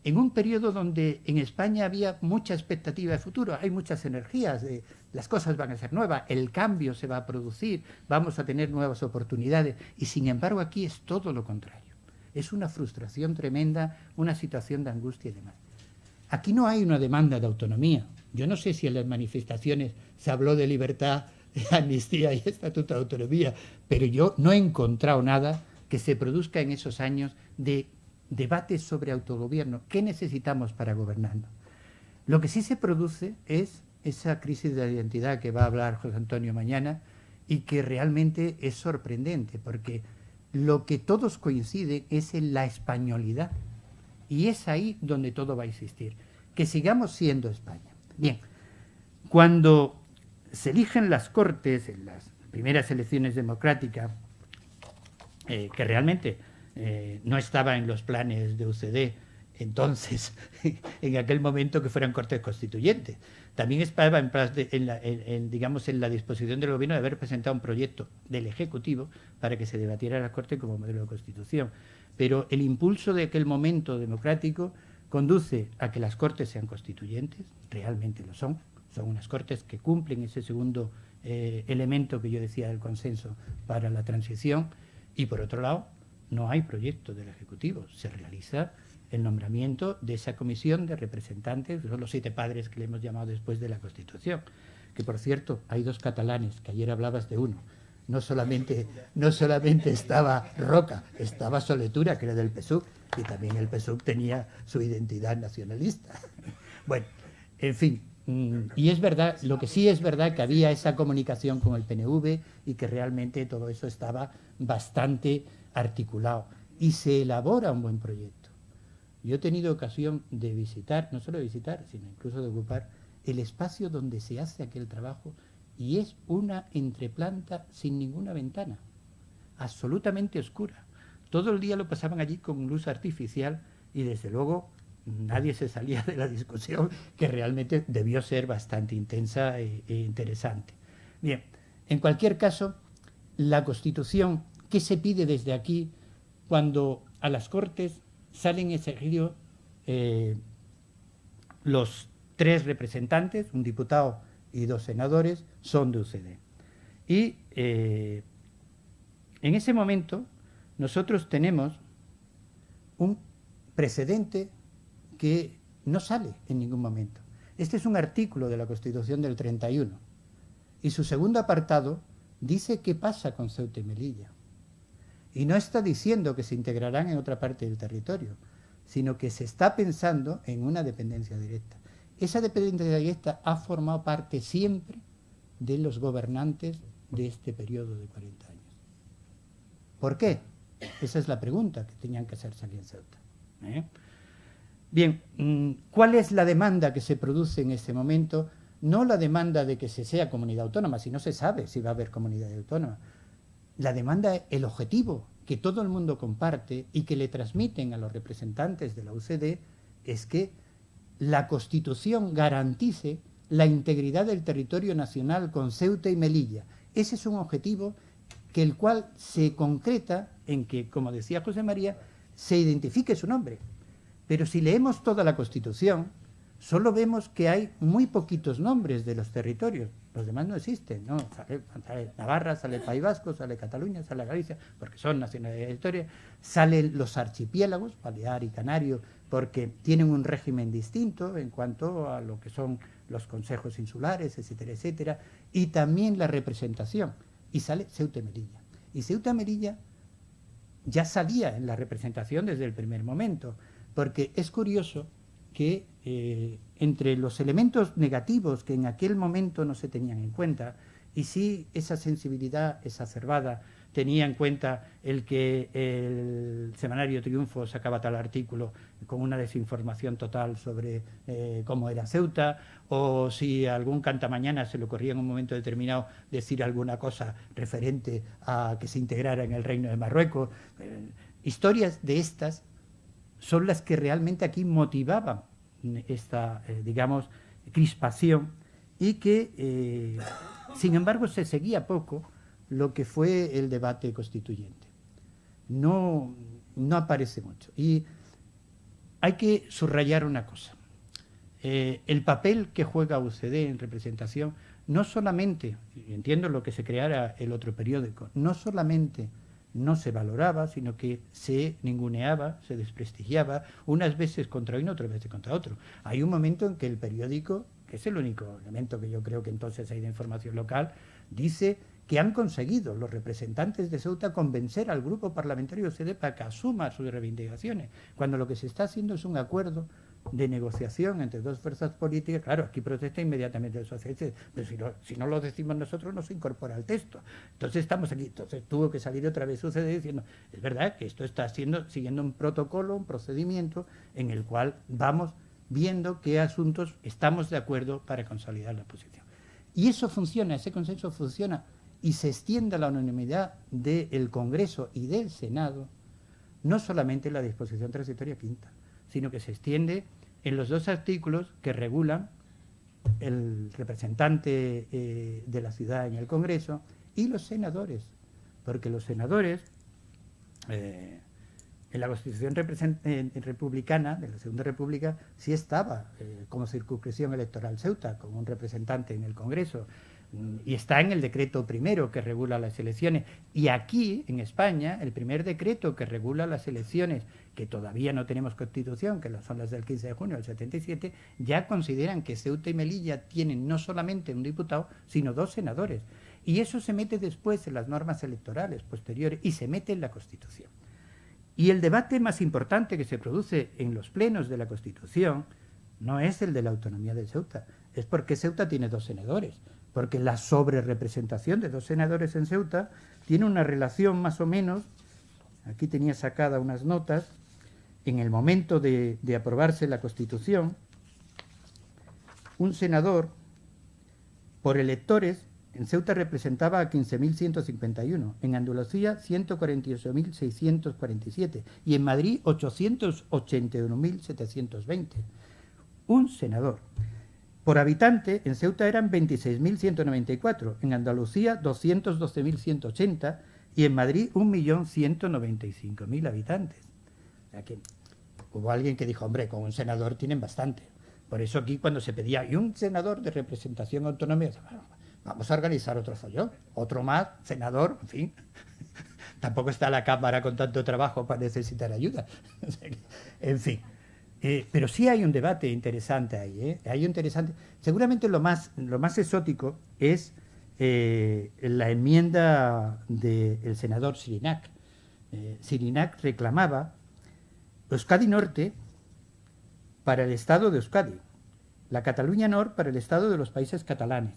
en un periodo donde en España había mucha expectativa de futuro, hay muchas energías, las cosas van a ser nuevas, el cambio se va a producir, vamos a tener nuevas oportunidades, y sin embargo aquí es todo lo contrario. Es una frustración tremenda, una situación de angustia y demás. Aquí no hay una demanda de autonomía. Yo no sé si en las manifestaciones se habló de libertad, de amnistía y estatuto de autonomía, pero yo no he encontrado nada que se produzca en esos años de debates sobre autogobierno. ¿Qué necesitamos para gobernarnos? Lo que sí se produce es esa crisis de identidad que va a hablar José Antonio mañana, y que realmente es sorprendente, porque lo que todos coinciden es en la españolidad, y es ahí donde todo va a existir, que sigamos siendo España. Bien, cuando se eligen las Cortes, en las primeras elecciones democráticas, que realmente no estaba en los planes de UCD, entonces, en aquel momento, que fueran Cortes constituyentes. También estaba en la disposición del Gobierno de haber presentado un proyecto del Ejecutivo para que se debatiera la Corte como modelo de Constitución. Pero el impulso de aquel momento democrático conduce a que las Cortes sean constituyentes, realmente lo son unas Cortes que cumplen ese segundo elemento que yo decía del consenso para la transición, y por otro lado, no hay proyecto del Ejecutivo, se realiza el nombramiento de esa comisión de representantes, que son los 7 padres que le hemos llamado después de la Constitución, que por cierto, hay 2 catalanes, que ayer hablabas de uno, no solamente estaba Roca, estaba Soletura, que era del PSUV, y también el PSUV tenía su identidad nacionalista. Bueno, en fin, y es verdad, lo que sí es verdad que había esa comunicación con el PNV y que realmente todo eso estaba bastante articulado y se elabora un buen proyecto. Yo he tenido ocasión de visitar, no solo de visitar, sino incluso de ocupar el espacio donde se hace aquel trabajo, y es una entreplanta sin ninguna ventana, absolutamente oscura. Todo el día lo pasaban allí con luz artificial y desde luego nadie se salía de la discusión, que realmente debió ser bastante intensa e interesante. Bien, en cualquier caso, la Constitución, ¿qué se pide desde aquí cuando a las Cortes salen elegidos los 3 representantes, un diputado y 2 senadores, son de UCD? Y en ese momento nosotros tenemos un precedente que no sale en ningún momento. Este es un artículo de la Constitución del 31 y su segundo apartado dice qué pasa con Ceuta y Melilla. Y no está diciendo que se integrarán en otra parte del territorio, sino que se está pensando en una dependencia directa. Esa dependencia directa ha formado parte siempre de los gobernantes de este periodo de 40 años. ¿Por qué? Esa es la pregunta que tenían que hacerse aquí en Ceuta. Bien, ¿cuál es la demanda que se produce en ese momento? No la demanda de que se sea comunidad autónoma, si no se sabe si va a haber comunidad autónoma. La demanda, el objetivo que todo el mundo comparte y que le transmiten a los representantes de la UCD es que la Constitución garantice la integridad del territorio nacional con Ceuta y Melilla. Ese es un objetivo que el cual se concreta en que, como decía José María, se identifique su nombre. Pero si leemos toda la Constitución, solo vemos que hay muy poquitos nombres de los territorios. Los demás no existen, ¿no? Sale Navarra, sale el País Vasco, sale Cataluña, sale Galicia, porque son nacionalidades de historia. Salen los archipiélagos, Balear y Canario, porque tienen un régimen distinto en cuanto a lo que son los consejos insulares, etcétera, etcétera. Y también la representación. Y sale Ceuta y Melilla. Y Ceuta y Melilla ya salía en la representación desde el primer momento, porque es curioso que entre los elementos negativos que en aquel momento no se tenían en cuenta, y sí esa sensibilidad exacerbada tenía en cuenta el que el semanario Triunfo sacaba tal artículo con una desinformación total sobre cómo era Ceuta, o si a algún cantamañana se le ocurría en un momento determinado decir alguna cosa referente a que se integrara en el Reino de Marruecos. Historias de estas son las que realmente aquí motivaban esta, digamos, crispación, y que, sin embargo, se seguía poco lo que fue el debate constituyente. No aparece mucho. Y hay que subrayar una cosa. El papel que juega UCD en representación, no solamente, entiendo lo que se creara el otro periódico, no solamente no se valoraba, sino que se ninguneaba, se desprestigiaba, unas veces contra uno, otras veces contra otro. Hay un momento en que el periódico, que es el único elemento que yo creo que entonces hay de información local, dice que han conseguido los representantes de Ceuta convencer al grupo parlamentario de UCD para que asuma sus reivindicaciones, cuando lo que se está haciendo es un acuerdo de negociación entre dos fuerzas políticas, claro, aquí protesta inmediatamente el socialista, pero si no lo decimos nosotros no se incorpora al texto. Entonces estamos aquí, entonces tuvo que salir otra vez UCD diciendo, es verdad que esto está siguiendo un protocolo, un procedimiento en el cual vamos viendo qué asuntos estamos de acuerdo para consolidar la posición. Y eso funciona, ese consenso funciona y se extiende a la unanimidad del Congreso y del Senado, no solamente en la disposición transitoria quinta, sino que se extiende en los dos artículos que regulan el representante de la ciudad en el Congreso y los senadores, porque los senadores, en la Constitución republicana, de la Segunda República, sí estaba como circunscripción electoral Ceuta, como un representante en el Congreso, y está en el decreto primero que regula las elecciones. Y aquí, en España, el primer decreto que regula las elecciones, que todavía no tenemos constitución, que son las del 15 de junio del 77, ya consideran que Ceuta y Melilla tienen no solamente un diputado, sino 2 senadores. Y eso se mete después en las normas electorales posteriores y se mete en la Constitución. Y el debate más importante que se produce en los plenos de la Constitución no es el de la autonomía de Ceuta, es porque Ceuta tiene 2 senadores, porque la sobrerepresentación de 2 senadores en Ceuta tiene una relación más o menos, aquí tenía sacada unas notas, en el momento de aprobarse la Constitución, un senador por electores en Ceuta representaba a 15.151, en Andalucía 148.647 y en Madrid 881.720. Un senador. Por habitante, en Ceuta eran 26.194, en Andalucía 212.180 y en Madrid 1.195.000 habitantes. O sea que hubo alguien que dijo, hombre, con un senador tienen bastante. Por eso aquí cuando se pedía, y un senador de representación autonómica, bueno, vamos a organizar otro follón, otro más, senador, en fin. Tampoco está la Cámara con tanto trabajo para necesitar ayuda. En fin. Pero sí hay un debate interesante ahí. Hay interesante. Seguramente lo más exótico es la enmienda del senador Sirinac. Sirinac reclamaba Euskadi Norte para el Estado de Euskadi, la Cataluña Norte para el Estado de los Países Catalanes,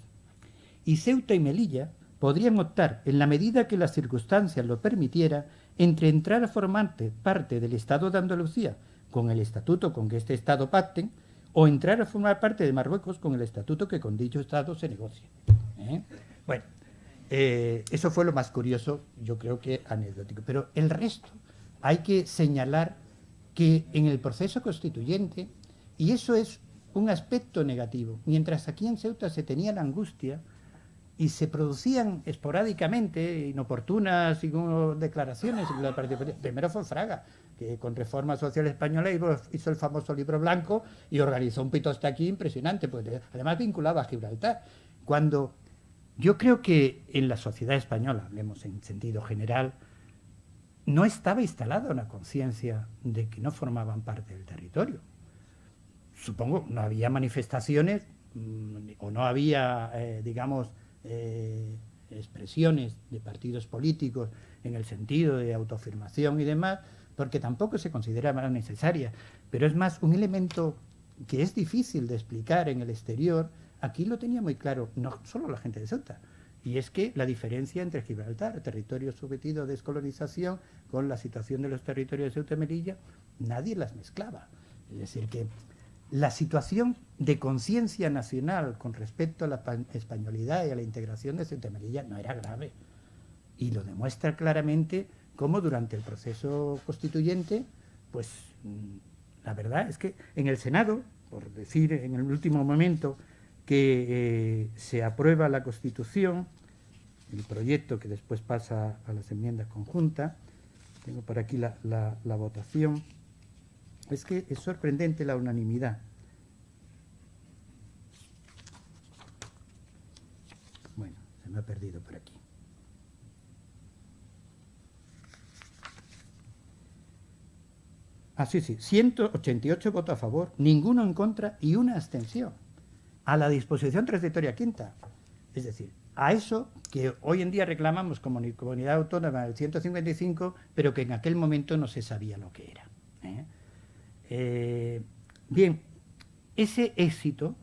y Ceuta y Melilla podrían optar, en la medida que las circunstancias lo permitieran, entre entrar a formar parte del Estado de Andalucía con el estatuto con que este Estado pacten, o entrar a formar parte de Marruecos con el estatuto que con dicho Estado se negocie. Bueno, eso fue lo más curioso, yo creo que anecdótico. Pero el resto, hay que señalar que en el proceso constituyente, y eso es un aspecto negativo, mientras aquí en Ceuta se tenía la angustia y se producían esporádicamente inoportunas declaraciones. Primero fue Fraga, que con Reforma Social Española hizo el famoso libro blanco y organizó un pitoste aquí impresionante, pues además vinculado a Gibraltar. Cuando yo creo que en la sociedad española, hablemos en sentido general, no estaba instalada una conciencia de que no formaban parte del territorio. Supongo, no había manifestaciones o no había, expresiones de partidos políticos en el sentido de autoafirmación y demás, porque tampoco se consideraba necesaria. Pero es más, un elemento que es difícil de explicar en el exterior, aquí lo tenía muy claro, no solo la gente de Ceuta, y es que la diferencia entre Gibraltar, territorio sometido a descolonización, con la situación de los territorios de Ceuta y Melilla, nadie las mezclaba. Es decir, que la situación de conciencia nacional con respecto a la españolidad y a la integración de Ceuta y Melilla no era grave. Y lo demuestra claramente cómo durante el proceso constituyente, pues la verdad es que en el Senado, por decir en el último momento que se aprueba la Constitución, el proyecto que después pasa a las enmiendas conjuntas, tengo por aquí la votación. Es que es sorprendente la unanimidad. Bueno, se me ha perdido por aquí. Sí, 188 votos a favor, ninguno en contra y una abstención. A la disposición transitoria quinta. Es decir, a eso que hoy en día reclamamos como comunidad autónoma del 155, pero que en aquel momento no se sabía lo que era. Bien, ese éxito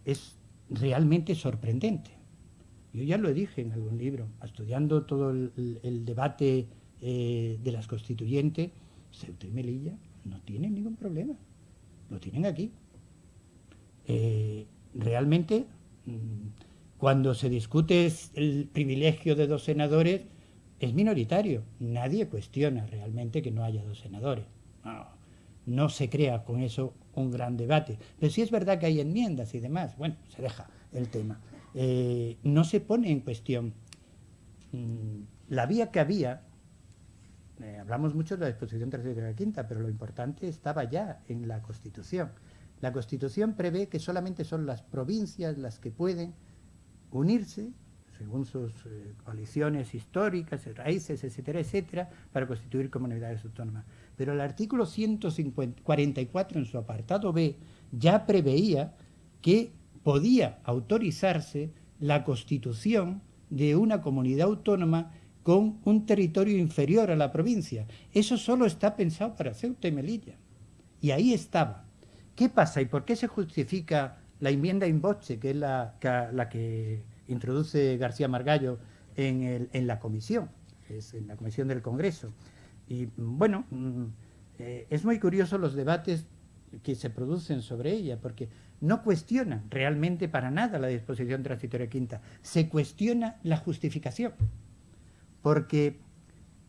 es realmente sorprendente. Yo ya lo dije en algún libro, estudiando todo el debate de las constituyentes, Ceuta y Melilla no tienen ningún problema, lo tienen aquí. Realmente, cuando se discute el privilegio de 2 senadores, es minoritario. Nadie cuestiona realmente que no haya 2 senadores. No se crea con eso un gran debate. Pero sí es verdad que hay enmiendas y demás. Bueno, se deja el tema. No se pone en cuestión la vía que había. Hablamos mucho de la disposición transitoria quinta, pero lo importante estaba ya en la Constitución. La Constitución prevé que solamente son las provincias las que pueden unirse según sus coaliciones históricas, raíces, etcétera, etcétera, para constituir comunidades autónomas. Pero el artículo 144 en su apartado B ya preveía que podía autorizarse la constitución de una comunidad autónoma con un territorio inferior a la provincia. Eso solo está pensado para Ceuta y Melilla. Y ahí estaba. ¿Qué pasa y por qué se justifica la enmienda in voce, que es la que introduce García Margallo en la comisión, es en la comisión del Congreso? Y bueno, es muy curioso los debates que se producen sobre ella, porque no cuestionan realmente para nada la disposición transitoria quinta, se cuestiona la justificación, porque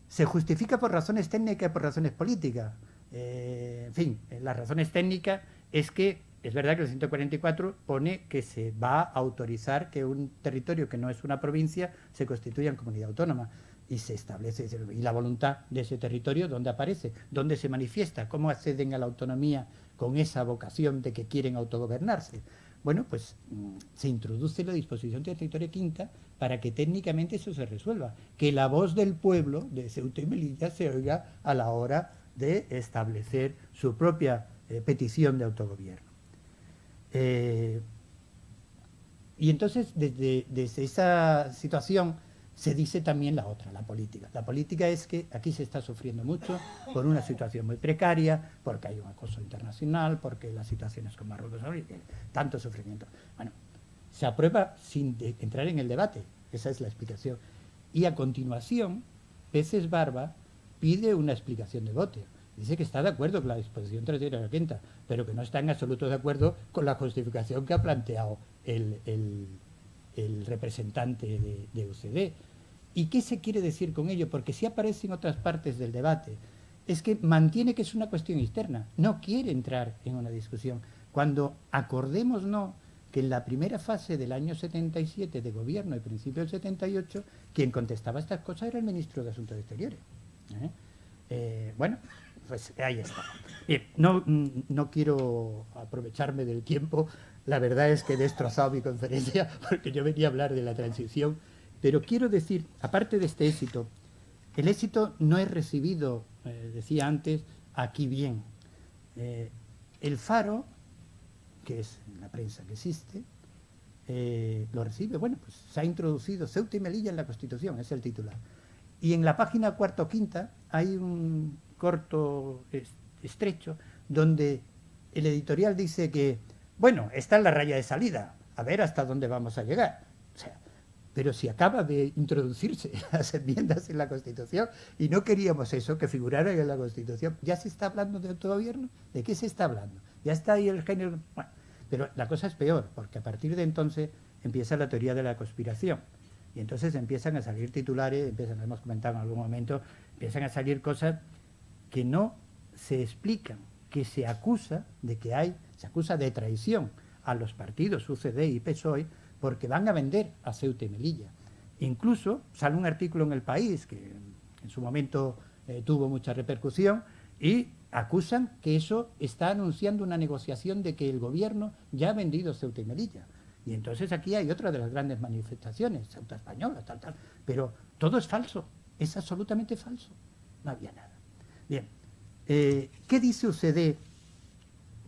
se justifica por razones técnicas y por razones políticas. En fin, las razones técnicas es que es verdad que el 144 pone que se va a autorizar que un territorio que no es una provincia se constituya en comunidad autónoma y se establece, y la voluntad de ese territorio, ¿dónde aparece? ¿Dónde se manifiesta? ¿Cómo acceden a la autonomía con esa vocación de que quieren autogobernarse? Bueno, pues se introduce la disposición transitoria quinta para que técnicamente eso se resuelva, que la voz del pueblo de Ceuta y Melilla se oiga a la hora de establecer su propia petición de autogobierno. Y entonces, desde esa situación, se dice también la otra, la política. La política es que aquí se está sufriendo mucho por una situación muy precaria, porque hay un acoso internacional, porque las situaciones con Marruecos, tanto sufrimiento. Bueno, se aprueba sin entrar en el debate, esa es la explicación. Y a continuación, Peces Barba pide una explicación de voto. Dice que está de acuerdo con la disposición transitoria quinta, pero que no está en absoluto de acuerdo con la justificación que ha planteado el representante de UCD. ¿Y qué se quiere decir con ello? Porque sí aparece en otras partes del debate. Es que mantiene que es una cuestión externa, no quiere entrar en una discusión. Cuando acordémonos que en la primera fase del año 77 de gobierno y principio del 78, quien contestaba estas cosas era el ministro de Asuntos Exteriores. Bueno, pues ahí está. Bien, no quiero aprovecharme del tiempo. La verdad es que he destrozado mi conferencia porque yo venía a hablar de la transición. Pero quiero decir, aparte de este éxito, el éxito no es recibido, decía antes, aquí bien. El Faro, que es la prensa que existe, lo recibe. Bueno, pues se ha introducido Ceuta y Melilla en la Constitución, es el titular. Y en la página cuarta o quinta hay un corto estrecho donde el editorial dice que, bueno, esta es la raya de salida, a ver hasta dónde vamos a llegar. O sea, pero si acaba de introducirse las enmiendas en la Constitución y no queríamos eso, que figurara en la Constitución, ¿ya se está hablando de autogobierno? ¿De qué se está hablando? Ya está ahí el género. Bueno, pero la cosa es peor, porque a partir de entonces empieza la teoría de la conspiración. Y entonces empiezan a salir titulares, hemos comentado en algún momento, empiezan a salir cosas que no se explican, que se acusa de se acusa de traición a los partidos UCD y PSOE porque van a vender a Ceuta y Melilla. Incluso sale un artículo en El País que en su momento tuvo mucha repercusión y acusan que eso está anunciando una negociación de que el gobierno ya ha vendido Ceuta y Melilla. Y entonces aquí hay otra de las grandes manifestaciones, Ceuta española, tal. Pero todo es falso, es absolutamente falso. No había nada. Bien, ¿qué dice UCD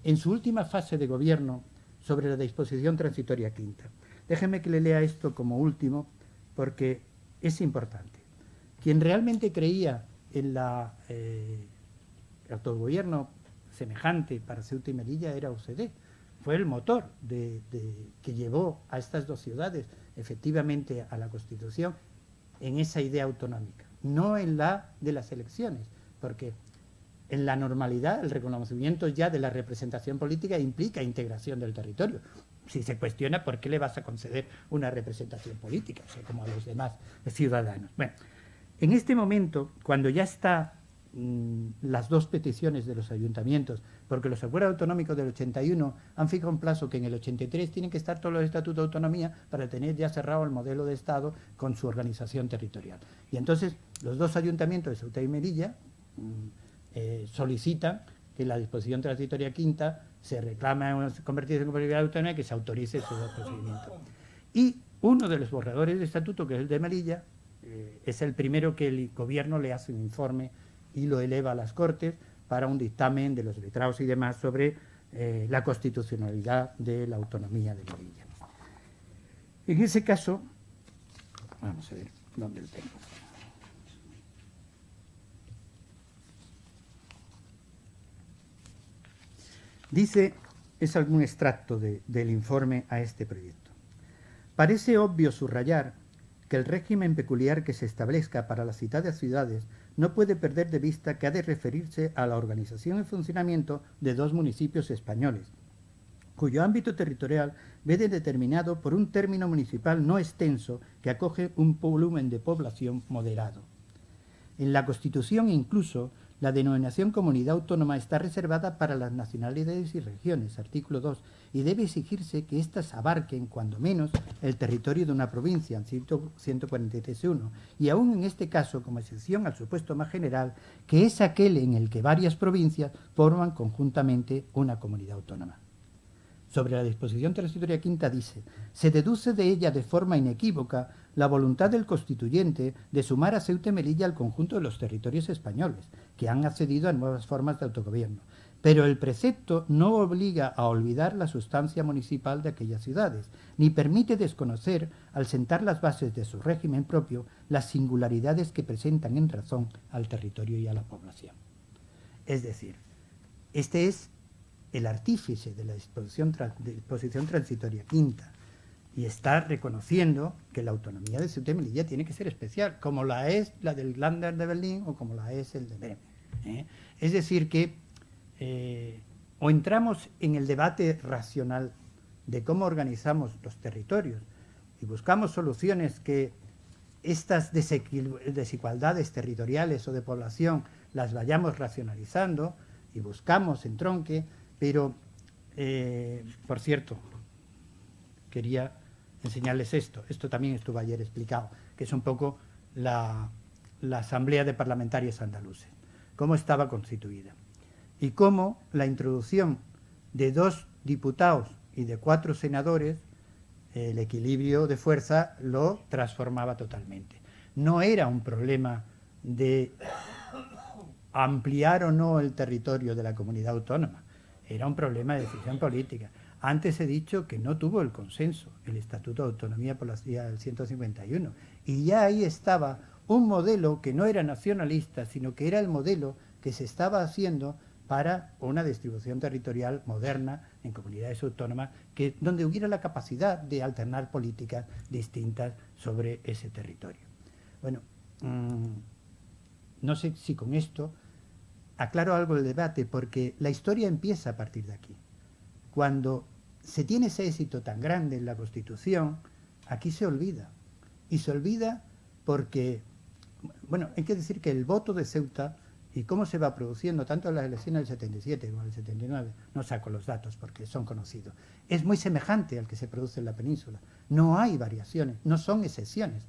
en su última fase de gobierno sobre la disposición transitoria quinta? Déjeme que le lea esto como último, porque es importante. Quien realmente creía en el autogobierno semejante para Ceuta y Melilla era UCD. Fue el motor que llevó a estas dos ciudades efectivamente a la Constitución en esa idea autonómica, no en la de las elecciones, porque en la normalidad el reconocimiento ya de la representación política implica integración del territorio. Si se cuestiona, ¿por qué le vas a conceder una representación política? O sea, como a los demás ciudadanos. Bueno, en este momento, cuando ya está las dos peticiones de los ayuntamientos, porque los acuerdos autonómicos del 81 han fijado un plazo que en el 83 tienen que estar todos los estatutos de autonomía para tener ya cerrado el modelo de Estado con su organización territorial. Y entonces los dos ayuntamientos de Ceuta y Melilla solicitan que la disposición transitoria quinta se reclama en convertirse en comunidad autónoma y que se autorice su procedimiento. Y uno de los borradores de estatuto, que es el de Melilla, es el primero que el gobierno le hace un informe y lo eleva a las Cortes para un dictamen de los letrados y demás sobre la constitucionalidad de la autonomía de Melilla. En ese caso, vamos a ver dónde lo tengo. Dice, es algún extracto del informe a este proyecto. Parece obvio subrayar que el régimen peculiar que se establezca para las citadas ciudades no puede perder de vista que ha de referirse a la organización y funcionamiento de dos municipios españoles, cuyo ámbito territorial viene determinado por un término municipal no extenso que acoge un volumen de población moderado. En la Constitución incluso la denominación comunidad autónoma está reservada para las nacionalidades y regiones, artículo 2, y debe exigirse que éstas abarquen, cuando menos, el territorio de una provincia, 143.1, y aún en este caso, como excepción al supuesto más general, que es aquel en el que varias provincias forman conjuntamente una comunidad autónoma. Sobre la disposición transitoria quinta dice, se deduce de ella de forma inequívoca la voluntad del constituyente de sumar a Ceuta y Melilla al conjunto de los territorios españoles, que han accedido a nuevas formas de autogobierno. Pero el precepto no obliga a olvidar la sustancia municipal de aquellas ciudades, ni permite desconocer, al sentar las bases de su régimen propio, las singularidades que presentan en razón al territorio y a la población. Es decir, este es el artífice de la disposición transitoria quinta, y está reconociendo que la autonomía de Ceuta y Melilla tiene que ser especial, como la es la del Länder de Berlín o como la es el de Bremen. Es decir, que o entramos en el debate racional de cómo organizamos los territorios y buscamos soluciones que estas desigualdades territoriales o de población las vayamos racionalizando y buscamos entronque, pero, por cierto, quería enseñarles esto también estuvo ayer explicado, que es un poco la Asamblea de Parlamentarios Andaluces, cómo estaba constituida y cómo la introducción de 2 diputados y de 4 senadores, el equilibrio de fuerza lo transformaba totalmente. No era un problema de ampliar o no el territorio de la comunidad autónoma, era un problema de decisión política. Antes he dicho que no tuvo el consenso el Estatuto de Autonomía por la vía del 151, y ya ahí estaba un modelo que no era nacionalista, sino que era el modelo que se estaba haciendo para una distribución territorial moderna en comunidades autónomas, donde hubiera la capacidad de alternar políticas distintas sobre ese territorio. Bueno, no sé si con esto aclaro algo del debate, porque la historia empieza a partir de aquí. Cuando se tiene ese éxito tan grande en la Constitución, aquí se olvida. Y se olvida porque, bueno, hay que decir que el voto de Ceuta y cómo se va produciendo, tanto en las elecciones del 77 como en el 79, no saco los datos porque son conocidos, es muy semejante al que se produce en la península. No hay variaciones, no son excepciones.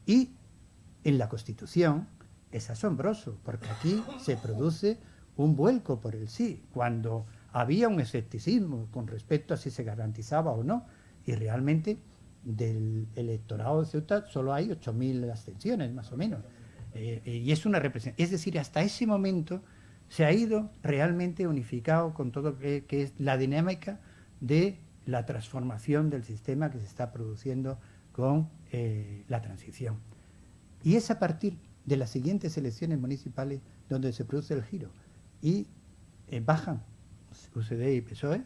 Y en la Constitución es asombroso, porque aquí se produce un vuelco por el sí, cuando había un escepticismo con respecto a si se garantizaba o no, y realmente del electorado de Ceuta solo hay 8.000 abstenciones, más o menos. Y es una representación. Es decir, hasta ese momento se ha ido realmente unificado con todo lo que es la dinámica de la transformación del sistema que se está produciendo con la transición. Y es a partir de las siguientes elecciones municipales donde se produce el giro. Y bajan UCD y PSOE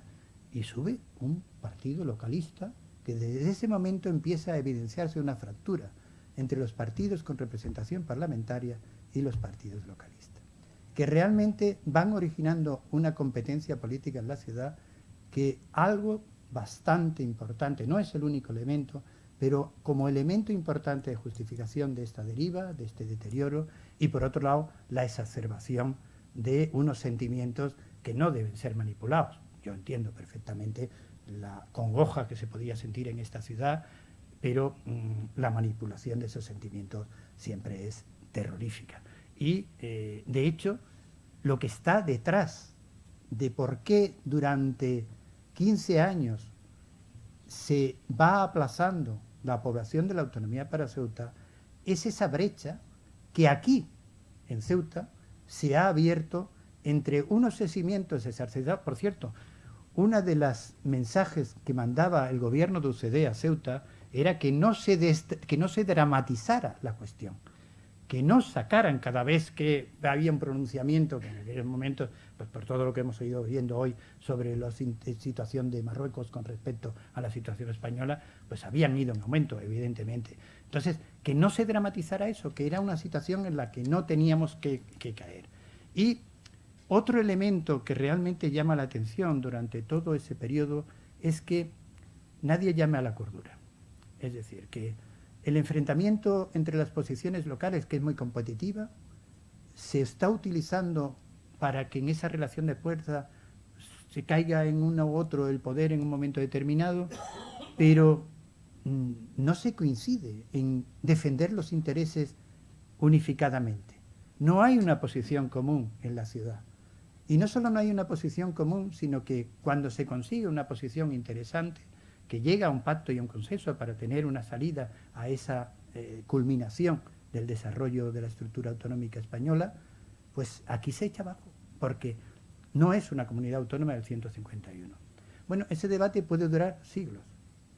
y sube un partido localista que desde ese momento empieza a evidenciarse una fractura entre los partidos con representación parlamentaria y los partidos localistas, que realmente van originando una competencia política en la ciudad que algo bastante importante, no es el único elemento, pero como elemento importante de justificación de esta deriva, de este deterioro, y por otro lado, la exacerbación de unos sentimientos que no deben ser manipulados. Yo entiendo perfectamente la congoja que se podía sentir en esta ciudad, pero la manipulación de esos sentimientos siempre es terrorífica. Y, de hecho, lo que está detrás de por qué durante 15 años se va aplazando la aprobación de la autonomía para Ceuta es esa brecha que aquí, en Ceuta, se ha abierto entre unos crecimientos exacerbados. Por cierto, una de las mensajes que mandaba el gobierno de UCD a Ceuta era que no se dramatizara la cuestión, que no sacaran cada vez que había un pronunciamiento, que en aquellos momentos, pues por todo lo que hemos ido viendo hoy sobre la situación de Marruecos con respecto a la situación española, pues habían ido en aumento, evidentemente. Entonces, que no se dramatizara eso, que era una situación en la que no teníamos que caer. Y otro elemento que realmente llama la atención durante todo ese periodo es que nadie llame a la cordura. Es decir, que el enfrentamiento entre las posiciones locales, que es muy competitiva, se está utilizando para que en esa relación de fuerza se caiga en uno u otro el poder en un momento determinado, pero no se coincide en defender los intereses unificadamente. No hay una posición común en la ciudad. Y no solo no hay una posición común, sino que cuando se consigue una posición interesante, que llega a un pacto y a un consenso para tener una salida a esa culminación del desarrollo de la estructura autonómica española, pues aquí se echa abajo, porque no es una comunidad autónoma del 151. Bueno, ese debate puede durar siglos,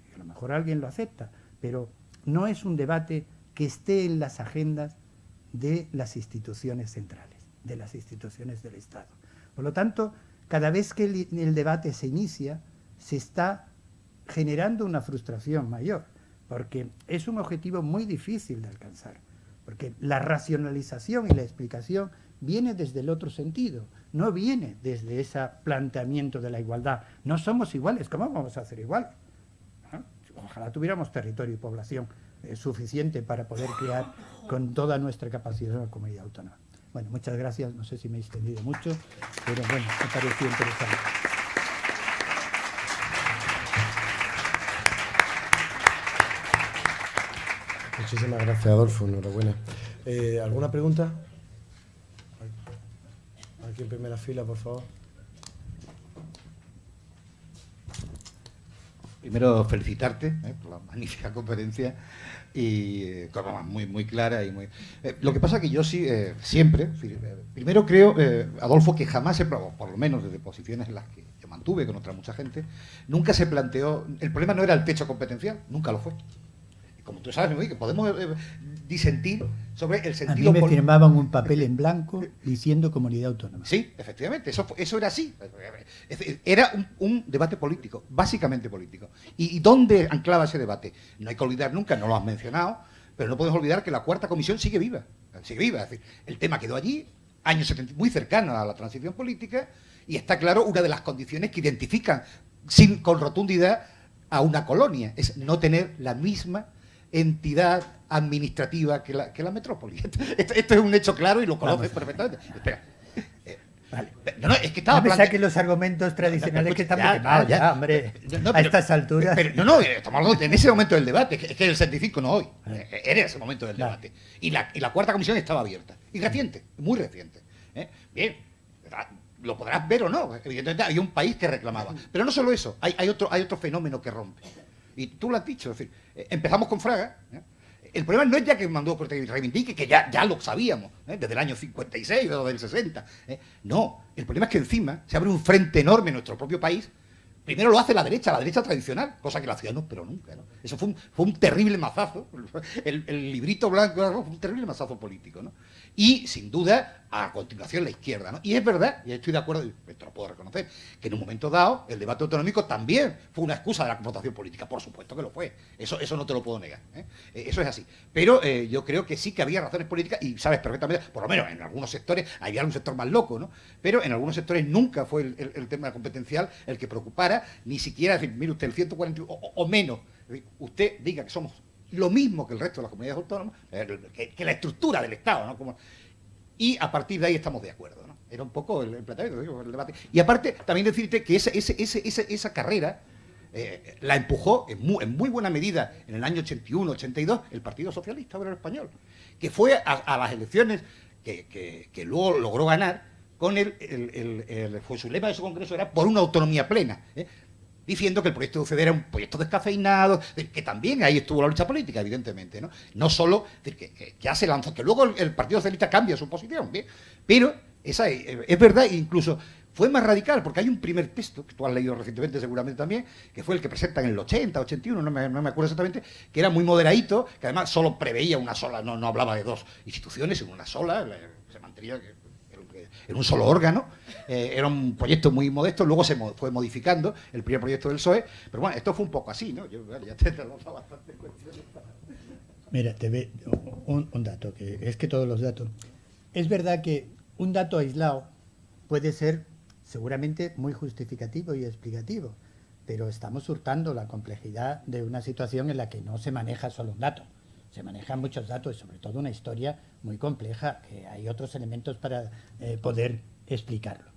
y a lo mejor alguien lo acepta, pero no es un debate que esté en las agendas de las instituciones centrales, de las instituciones del Estado. Por lo tanto, cada vez que el debate se inicia, se está generando una frustración mayor, porque es un objetivo muy difícil de alcanzar, porque la racionalización y la explicación viene desde el otro sentido, no viene desde ese planteamiento de la igualdad. No somos iguales, ¿cómo vamos a ser iguales? Ojalá tuviéramos territorio y población suficiente para poder crear con toda nuestra capacidad una comunidad autónoma. Bueno, muchas gracias, no sé si me he extendido mucho, pero bueno, me pareció interesante. Muchísimas gracias, Adolfo, enhorabuena. ¿Alguna pregunta? Aquí en primera fila, por favor. Primero, felicitarte por la magnífica conferencia y muy, muy clara. Lo que pasa es que yo sí, siempre, primero creo, Adolfo, que jamás por lo menos desde posiciones en las que yo mantuve con otra mucha gente, nunca se planteó, el problema no era el techo competencial, nunca lo fue. Como tú sabes, que podemos disentir sobre el sentido... A mí me firmaban un papel en blanco diciendo comunidad autónoma. Sí, efectivamente, eso era así. Era un debate político, básicamente político. ¿Y dónde anclaba ese debate? No hay que olvidar nunca, no lo has mencionado, pero no podemos olvidar que la Cuarta Comisión sigue viva. Sigue viva, es decir, el tema quedó allí, años 70, muy cercano a la transición política, y está claro una de las condiciones que identifican con rotundidad a una colonia, es no tener la misma entidad administrativa que la metrópoli. Esto es un hecho claro y lo conoces perfectamente. Espera. Vale. No, es que estaba no me saques los argumentos tradicionales que están muy quemados, ya, hombre, a estas alturas. Estamos hablando en ese momento del debate, es que el 75 no hoy, era ese momento del debate. Y la Cuarta Comisión estaba abierta, y reciente, muy reciente. Bien, lo podrás ver o no, evidentemente hay un país que reclamaba. Pero no solo eso, hay otro fenómeno que rompe. Y tú lo has dicho, es decir, empezamos con Fraga. El problema no es ya que mandó que reivindique, que ya lo sabíamos, desde el año 56 o del 60. No, el problema es que encima se abre un frente enorme en nuestro propio país primero lo hace la derecha tradicional, cosa que la ciudad no esperó nunca, ¿no? Eso fue un terrible mazazo. El librito blanco fue un terrible mazazo político, ¿no? Y, sin duda, a continuación la izquierda, ¿no? Y es verdad, y estoy de acuerdo, y esto lo puedo reconocer, que en un momento dado el debate autonómico también fue una excusa de la confrontación política. Por supuesto que lo fue. Eso no te lo puedo negar, ¿eh? Eso es así. Pero yo creo que sí que había razones políticas, y sabes perfectamente, por lo menos en algunos sectores, había algún sector más loco, ¿no? Pero en algunos sectores nunca fue el tema competencial el que preocupara, ni siquiera decir, mire usted, el 140 o menos. Usted diga que somos lo mismo que el resto de las comunidades autónomas, que la estructura del Estado, ¿no? Y a partir de ahí estamos de acuerdo, ¿no? Era un poco el planteamiento, el debate. Y aparte, también decirte que esa carrera la empujó en muy buena medida en el año 81, 82 el Partido Socialista Obrero Español, que fue a las elecciones que luego logró ganar con fue su lema de su congreso era por una autonomía plena, diciendo que el proyecto de UCD era un proyecto descafeinado, que también ahí estuvo la lucha política, evidentemente, ¿no? No solo que ya se lanzó, que luego el Partido Socialista cambia su posición, ¿bien? Pero esa es verdad, incluso fue más radical, porque hay un primer texto, que tú has leído recientemente seguramente también, que fue el que presentan en el 80, 81, no me acuerdo exactamente, que era muy moderadito, que además solo preveía una sola, no hablaba de dos instituciones, sino una sola, se mantenía en un solo órgano. Era un proyecto muy modesto, luego se fue modificando el primer proyecto del PSOE, pero bueno, esto fue un poco así, ¿no? Yo ya te he lanzado bastantes cuestiones. Mira, un dato, que es que todos los datos. Es verdad que un dato aislado puede ser seguramente muy justificativo y explicativo, pero estamos hurtando la complejidad de una situación en la que no se maneja solo un dato. Se manejan muchos datos y sobre todo una historia muy compleja, que hay otros elementos para poder explicarlo.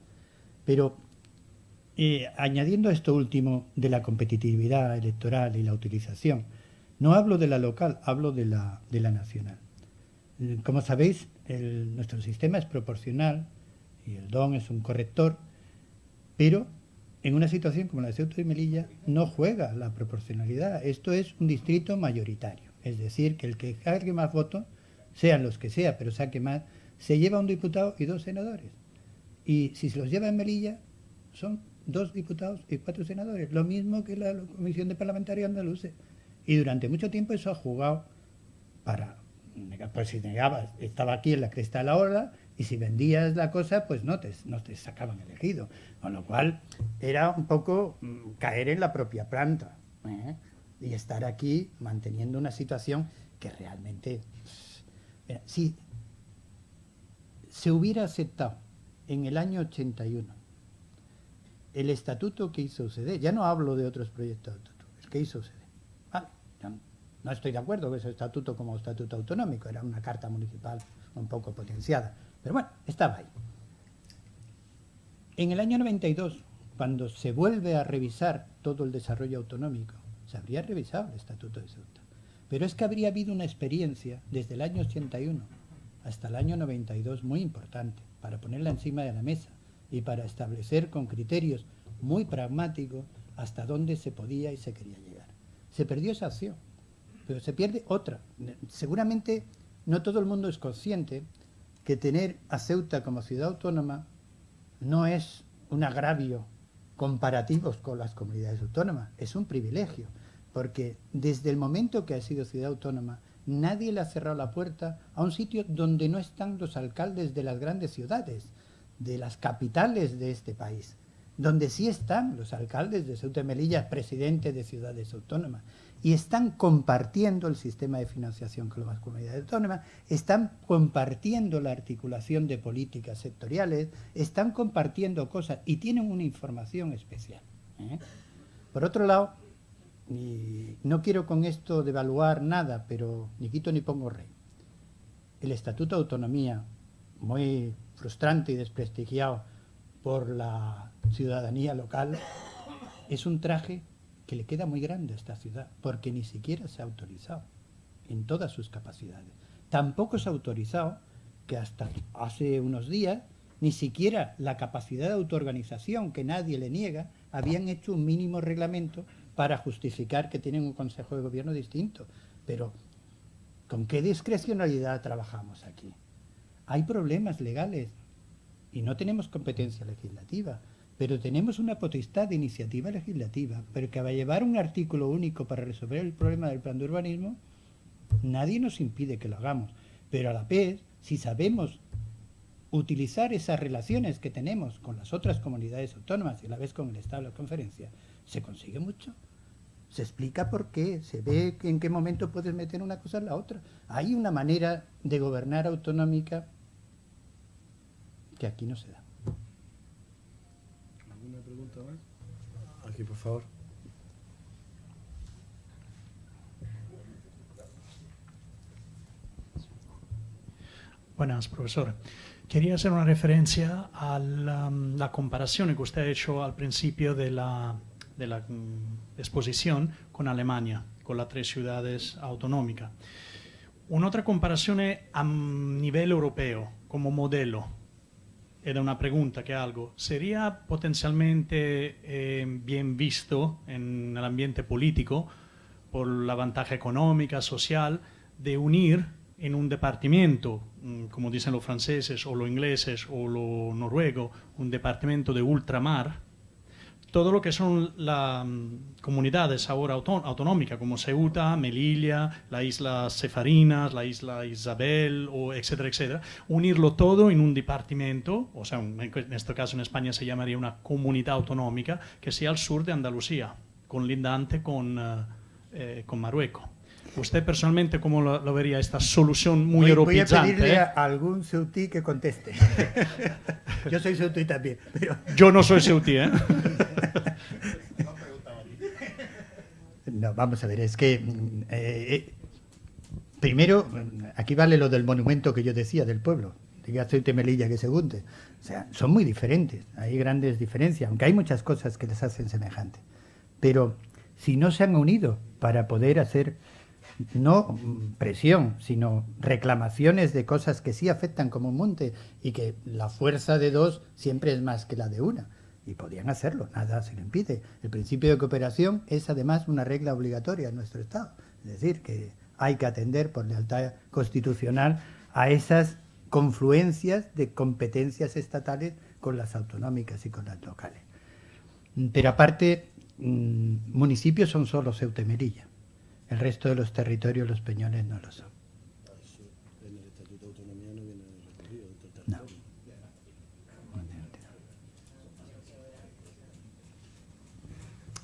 Pero añadiendo a esto último de la competitividad electoral y la utilización, no hablo de la local, hablo de la nacional. Como sabéis, nuestro sistema es proporcional y el DON es un corrector, pero en una situación como la de Ceuta y Melilla no juega la proporcionalidad. Esto es un distrito mayoritario. Es decir, que el que saque más votos, sean los que sea, pero saque más, se lleva un diputado y 2 senadores. Y si se los lleva en Melilla, son 2 diputados y 4 senadores. Lo mismo que la Comisión de Parlamentarios Andaluces. Y durante mucho tiempo eso ha jugado para... Pues si negabas, estaba aquí en la cresta de la ola, y si vendías la cosa, pues no te sacaban elegido. Con lo cual, era un poco caer en la propia planta, y estar aquí manteniendo una situación que realmente... Mira, si se hubiera aceptado en el año 81 el estatuto que hizo UCD, ya no hablo de otros proyectos de estatuto, el que hizo UCD. No estoy de acuerdo con ese estatuto como estatuto autonómico, era una carta municipal un poco potenciada, pero bueno, estaba ahí. En el año 92, cuando se vuelve a revisar todo el desarrollo autonómico, se habría revisado el Estatuto de Ceuta. Pero es que habría habido una experiencia desde el año 81 hasta el año 92 muy importante para ponerla encima de la mesa y para establecer con criterios muy pragmáticos hasta dónde se podía y se quería llegar. Se perdió esa acción, pero se pierde otra. Seguramente no todo el mundo es consciente que tener a Ceuta como ciudad autónoma no es un agravio comparativos con las comunidades autónomas, es un privilegio, porque desde el momento que ha sido ciudad autónoma, nadie le ha cerrado la puerta a un sitio donde no están los alcaldes de las grandes ciudades, de las capitales de este país, donde sí están los alcaldes de Ceuta y Melilla, presidentes de ciudades autónomas, y están compartiendo el sistema de financiación con las comunidades autónomas, están compartiendo la articulación de políticas sectoriales, están compartiendo cosas y tienen una información especial. Por otro lado, y no quiero con esto devaluar nada, pero ni quito ni pongo rey. El Estatuto de Autonomía, muy frustrante y desprestigiado por la ciudadanía local, es un traje que le queda muy grande a esta ciudad, porque ni siquiera se ha autorizado en todas sus capacidades. Tampoco se ha autorizado que hasta hace unos días ni siquiera la capacidad de autoorganización, que nadie le niega, habían hecho un mínimo reglamento para justificar que tienen un Consejo de Gobierno distinto. Pero, ¿con qué discrecionalidad trabajamos aquí? Hay problemas legales y no tenemos competencia legislativa. pero tenemos una potestad de iniciativa legislativa, pero que va a llevar un artículo único para resolver el problema del plan de urbanismo, nadie nos impide que lo hagamos. Pero a la vez, si sabemos utilizar esas relaciones que tenemos con las otras comunidades autónomas y a la vez con el Estado de la Conferencia, se consigue mucho. Se explica por qué, se ve en qué momento puedes meter una cosa en la otra. Hay una manera de gobernar autonómica que aquí no se da. ¿Alguna pregunta más? Aquí, por favor. Buenas, profesor. Quería hacer una referencia a la comparación que usted ha hecho al principio de la exposición con Alemania, con las 3 ciudades autonómicas. Un'altra comparazione a nivel europeo, como modelo, era una pregunta que hago. ¿Sería potencialmente bien visto en el ambiente político, por la ventaja económica, social, de unir en un departamento, como dicen los franceses o los ingleses o los noruegos, un departamento de ultramar, todo lo que son las comunidades ahora autonómicas, como Ceuta, Melilla, las Islas Cefarinas, la Isla Isabel, o etcétera, etcétera, unirlo todo en un departamento, o sea, en este caso en España se llamaría una comunidad autonómica, que sea al sur de Andalucía, colindante con Marruecos. ¿Usted personalmente cómo lo vería esta solución muy europeizante? Voy a pedirle a algún ceutí que conteste. Yo soy ceutí también. Pero... Yo no soy ceutí, ¿eh? No, vamos a ver, es que... primero, aquí vale lo del monumento que yo decía del pueblo. Diga Ceuta y Melilla que se hunde. O sea, son muy diferentes, hay grandes diferencias, aunque hay muchas cosas que les hacen semejantes. Pero si no se han unido para poder hacer... no presión, sino reclamaciones de cosas que sí afectan como un monte y que la fuerza de 2 siempre es más que la de 1. Y podían hacerlo, nada se lo impide. El principio de cooperación es además una regla obligatoria en nuestro Estado. Es decir, que hay que atender por lealtad constitucional a esas confluencias de competencias estatales con las autonómicas y con las locales. Pero aparte, municipios son solo Ceuta y Melilla. El resto de los territorios, los peñones, no lo son. En el Estatuto de Autonomía no viene recogido del territorio. No.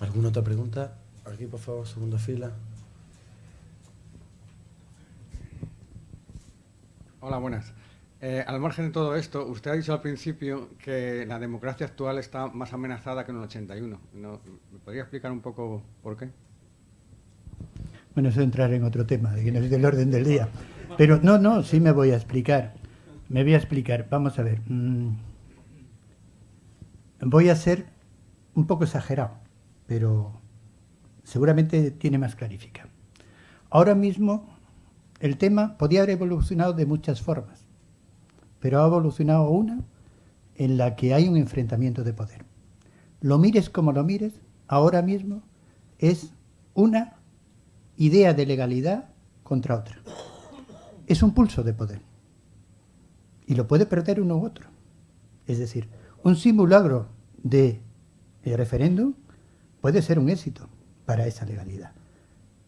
¿Alguna otra pregunta? Aquí, por favor, segunda fila. Hola, buenas. Al margen de todo esto, usted ha dicho al principio que la democracia actual está más amenazada que en el 81. ¿Me podría explicar un poco por qué? Bueno, eso es entrar en otro tema, que no es del orden del día. Pero no, sí me voy a explicar. Me voy a explicar. Vamos a ver. Voy a ser un poco exagerado, pero seguramente tiene más clarificación. Ahora mismo el tema podía haber evolucionado de muchas formas, pero ha evolucionado una en la que hay un enfrentamiento de poder. Lo mires como lo mires, ahora mismo es una idea de legalidad contra otra. Es un pulso de poder. Y lo puede perder uno u otro. Es decir, un simulacro de referéndum puede ser un éxito para esa legalidad.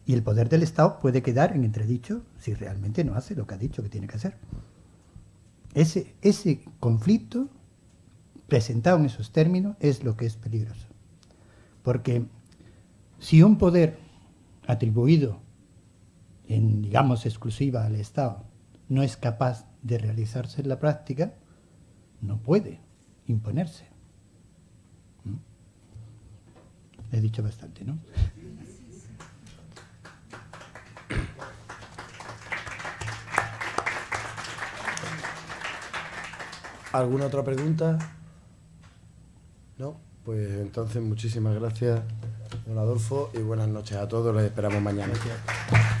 Y el poder del Estado puede quedar en entredicho si realmente no hace lo que ha dicho que tiene que hacer. Ese conflicto presentado en esos términos es lo que es peligroso. Porque si un poder atribuido en, digamos, exclusiva al Estado no es capaz de realizarse en la práctica, no puede imponerse. He dicho bastante, ¿no? ¿Alguna otra pregunta? ¿No? Pues entonces muchísimas gracias, don Adolfo, y buenas noches a todos. Los esperamos mañana. Gracias.